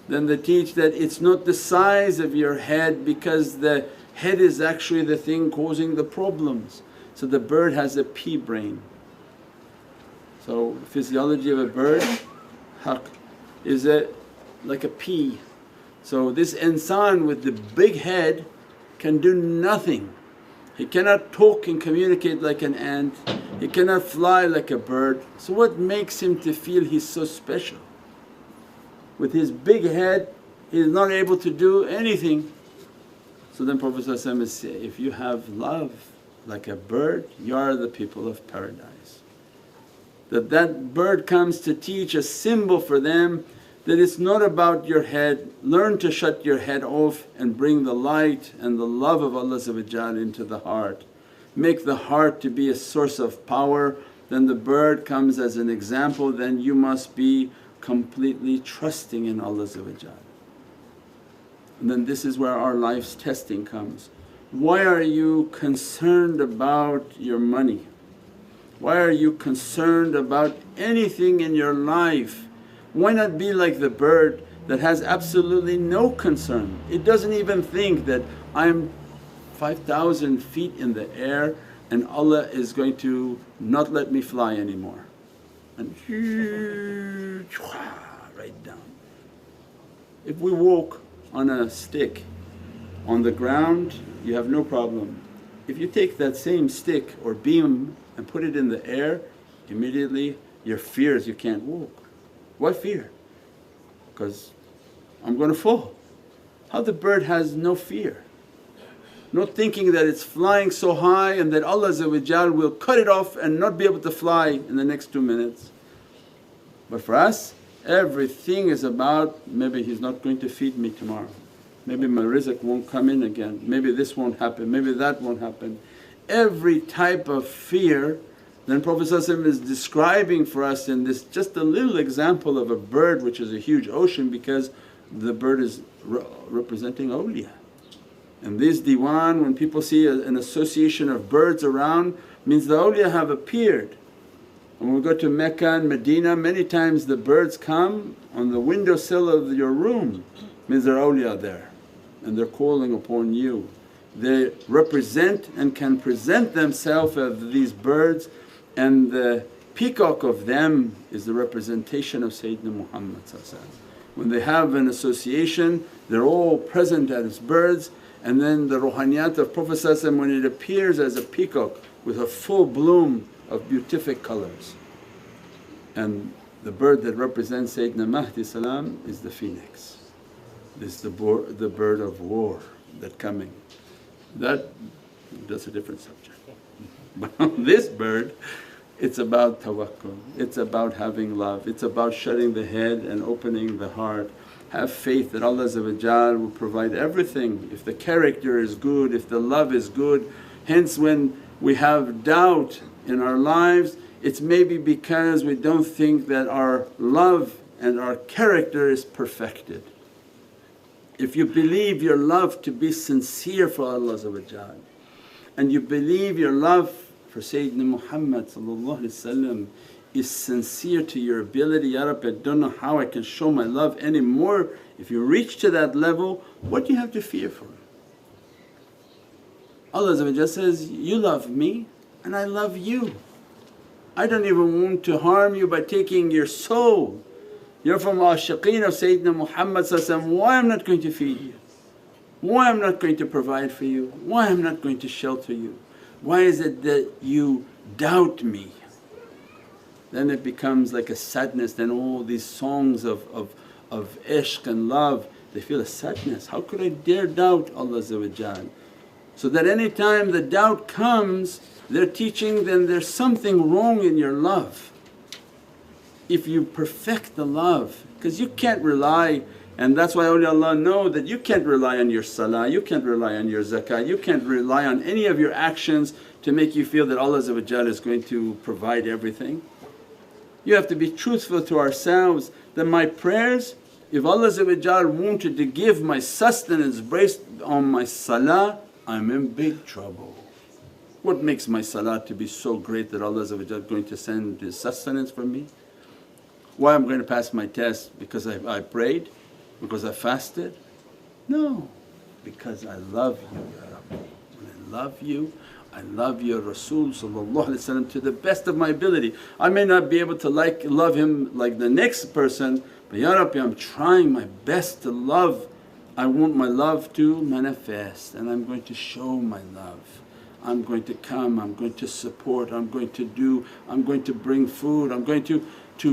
Then they teach that it's not the size of your head, because the head is actually the thing causing the problems. So the bird has a pea brain. So physiology of a bird, haq, is like a pea. So this insan with the big head can do nothing. He cannot talk and communicate like an ant, he cannot fly like a bird. So what makes him to feel he's so special? With his big head he is not able to do anything. So then Prophet says, if you have love like a bird, you are the people of paradise. That bird comes to teach a symbol for them that it's not about your head. Learn to shut your head off and bring the light and the love of Allah into the heart. Make the heart to be a source of power. Then the bird comes as an example, then you must be completely trusting in Allah. And then this is where our life's testing comes. Why are you concerned about your money? Why are you concerned about anything in your life? Why not be like the bird that has absolutely no concern? It doesn't even think that I'm 5,000 feet in the air and Allah is going to not let me fly anymore. And right down. If we walk on a stick on the ground, you have no problem. If you take that same stick or beam and put it in the air, immediately your fears you can't walk. Why fear? Because I'm going to fall. How the bird has no fear, not thinking that it's flying so high and that Allah will cut it off and not be able to fly in the next 2 minutes. But for us everything is about, maybe He's not going to feed me tomorrow, maybe my rizq won't come in again, maybe this won't happen, maybe that won't happen. Every type of fear. Then Prophet is describing for us in this just a little example of a bird which is a huge ocean, because the bird is representing awliya. And this diwan, when people see an association of birds around, means the awliya have appeared. And when we go to Mecca and Medina, many times the birds come on the windowsill of your room, means there are awliya there and they're calling upon you. They represent and can present themselves as these birds, and the peacock of them is the representation of Sayyidina Muhammad. When they have an association, they're all present as birds. And then the ruhaniyat of Prophet when it appears as a peacock with a full bloom of beatific colours. And the bird that represents Sayyidina Mahdi salam is the phoenix. This is the bird of war that coming. That's a different subject. But on this bird, it's about tawakkul, it's about having love, it's about shutting the head and opening the heart. Have faith that Allah will provide everything if the character is good, if the love is good. Hence when we have doubt in our lives, it's maybe because we don't think that our love and our character is perfected. If you believe your love to be sincere for Allah and you believe your love for Sayyidina Muhammad is sincere to your ability, Ya Rabbi, I don't know how I can show my love anymore. If you reach to that level, what do you have to fear for? Allah says, you love me and I love you. I don't even want to harm you by taking your soul. You're from ashiqeen of Sayyidina Muhammad, why I'm not going to feed you? Why I'm not going to provide for you? Why I'm not going to shelter you? Why is it that you doubt me? Then it becomes like a sadness, then all these songs of ishq and love, they feel a sadness, how could I dare doubt Allah? So that any time the doubt comes, they're teaching then there's something wrong in your love. If you perfect the love, because you can't rely, and that's why awliyaullah know that you can't rely on your salah, you can't rely on your zakah, you can't rely on any of your actions to make you feel that Allah is going to provide everything. You have to be truthful to ourselves that my prayers, if Allah wanted to give my sustenance based on my salah, I'm in big trouble. What makes my salah to be so great that Allah is going to send His sustenance for me? Why I'm going to pass my test? Because I prayed? Because I fasted? No, because I love you, Ya Rabbi. When I love you, I love your Rasul to the best of my ability. I may not be able to love him like the next person, but Ya Rabbi, I'm trying my best to love. I want my love to manifest and I'm going to show my love. I'm going to come, I'm going to support, I'm going to do, I'm going to bring food, I'm going to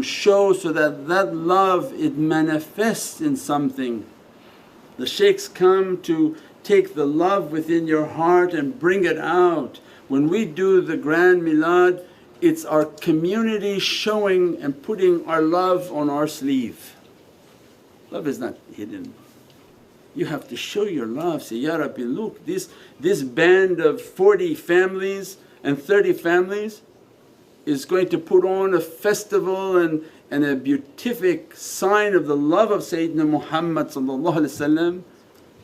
show so that that love it manifests in something. The shaykhs come to take the love within your heart and bring it out. When we do the grand milad, it's our community showing and putting our love on our sleeve. Love is not hidden. You have to show your love, say, Ya Rabbi, look, this band of 40 families and 30 families is going to put on a festival and a beatific sign of the love of Sayyidina Muhammad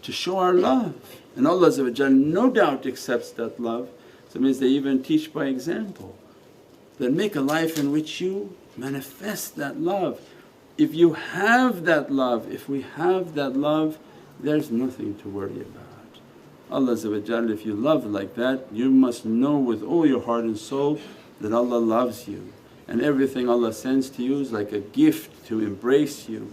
to show our love. And Allah no doubt accepts that love. So it means they even teach by example, that make a life in which you manifest that love. If you have that love, if we have that love, there's nothing to worry about. Allah if you love like that, you must know with all your heart and soul that Allah loves you, and everything Allah sends to you is like a gift to embrace you,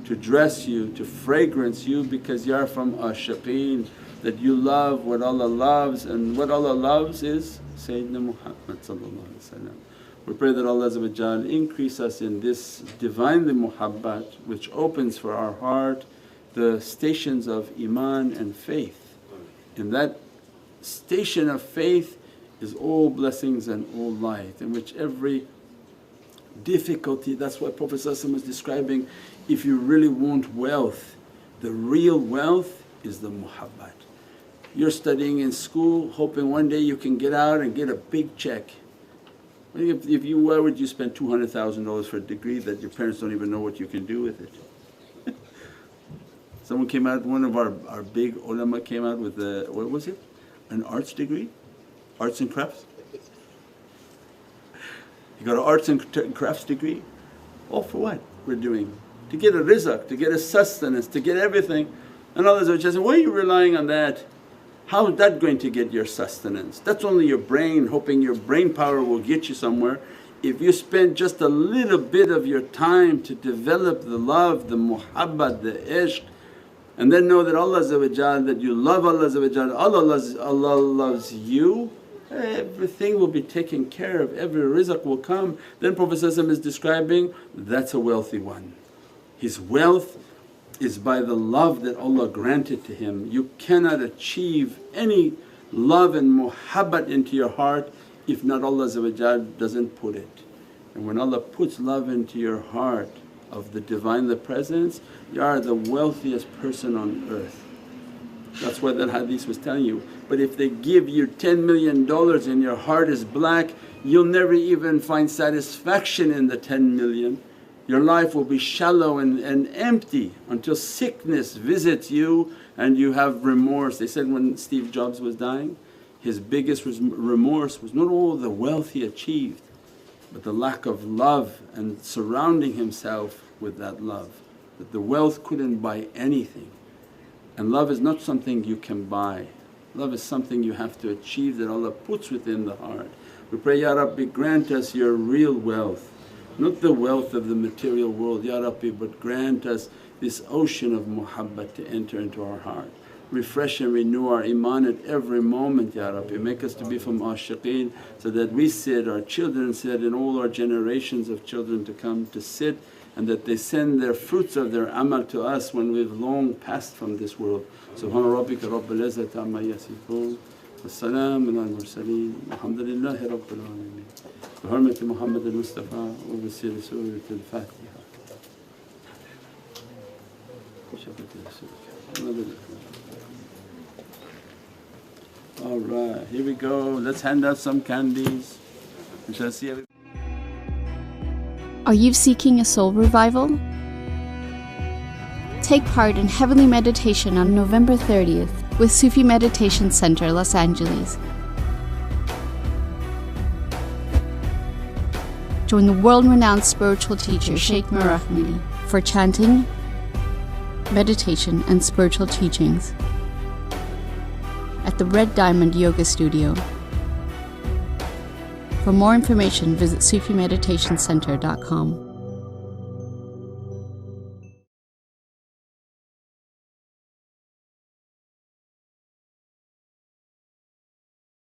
to dress you, to fragrance you, because you are from Ashiqeen, that you love what Allah loves, and what Allah loves is Sayyidina Muhammad. We pray that Allah increase us in this Divinely muhabbat which opens for our heart the stations of Iman and faith. In that station of faith is all blessings and all light, in which every difficulty, that's what Prophet was describing, if you really want wealth, the real wealth is the muhabbat. You're studying in school hoping one day you can get out and get a big check. If you, why would you spend $200,000 for a degree that your parents don't even know what you can do with it? Someone came out, one of our big ulama came out with a, what was it? An arts degree? Arts and crafts? He got an arts and crafts degree. All for what we're doing? To get a rizq, to get a sustenance, to get everything. And Allah said, why are you relying on that? How is that going to get your sustenance? That's only your brain, hoping your brain power will get you somewhere. If you spend just a little bit of your time to develop the love, the muhabbat, the ishq, and then know that Allah that you love Allah loves you, everything will be taken care of, every rizq will come. Then Prophet is describing, that's a wealthy one. His wealth is by the love that Allah granted to him. You cannot achieve any love and muhabbat into your heart if not Allah doesn't put it. And when Allah puts love into your heart of the Divinely Presence, you are the wealthiest person on earth. That's what that hadith was telling you. But if they give you $10 million and your heart is black, you'll never even find satisfaction in the 10 million. Your life will be shallow and empty until sickness visits you and you have remorse. They said when Steve Jobs was dying, his biggest remorse was not all the wealth he achieved, but the lack of love and surrounding himself with that love. That the wealth couldn't buy anything, and love is not something you can buy, love is something you have to achieve that Allah puts within the heart. We pray, Ya Rabbi, grant us your real wealth, not the wealth of the material world, Ya Rabbi, but grant us this ocean of muhabbat to enter into our heart. Refresh and renew our iman at every moment, Ya Rabbi. Make us to be from Ashiqeen so that we sit, our children sit, and all our generations of children to come to sit, and that they send their fruits of their amal to us when we've long passed from this world. Subhana rabbika rabbil izzati amma yasifoon, wa salaamun ala al-mursaleen, walhamdulillahi rabbil alameen. Bi hurmati Muhammad al-Mustafa wa bi sirri Surat al-Fatiha. Alright, here we go. Let's hand out some candies. We shall see everybody. Are you seeking a soul revival? Take part in Heavenly Meditation on November 30th with Sufi Meditation Center, Los Angeles. Join the world-renowned spiritual teacher Sheikh Naqshbandi for chanting, meditation and spiritual teachings at the Red Diamond Yoga Studio. For more information, visit SufiMeditationCenter.com.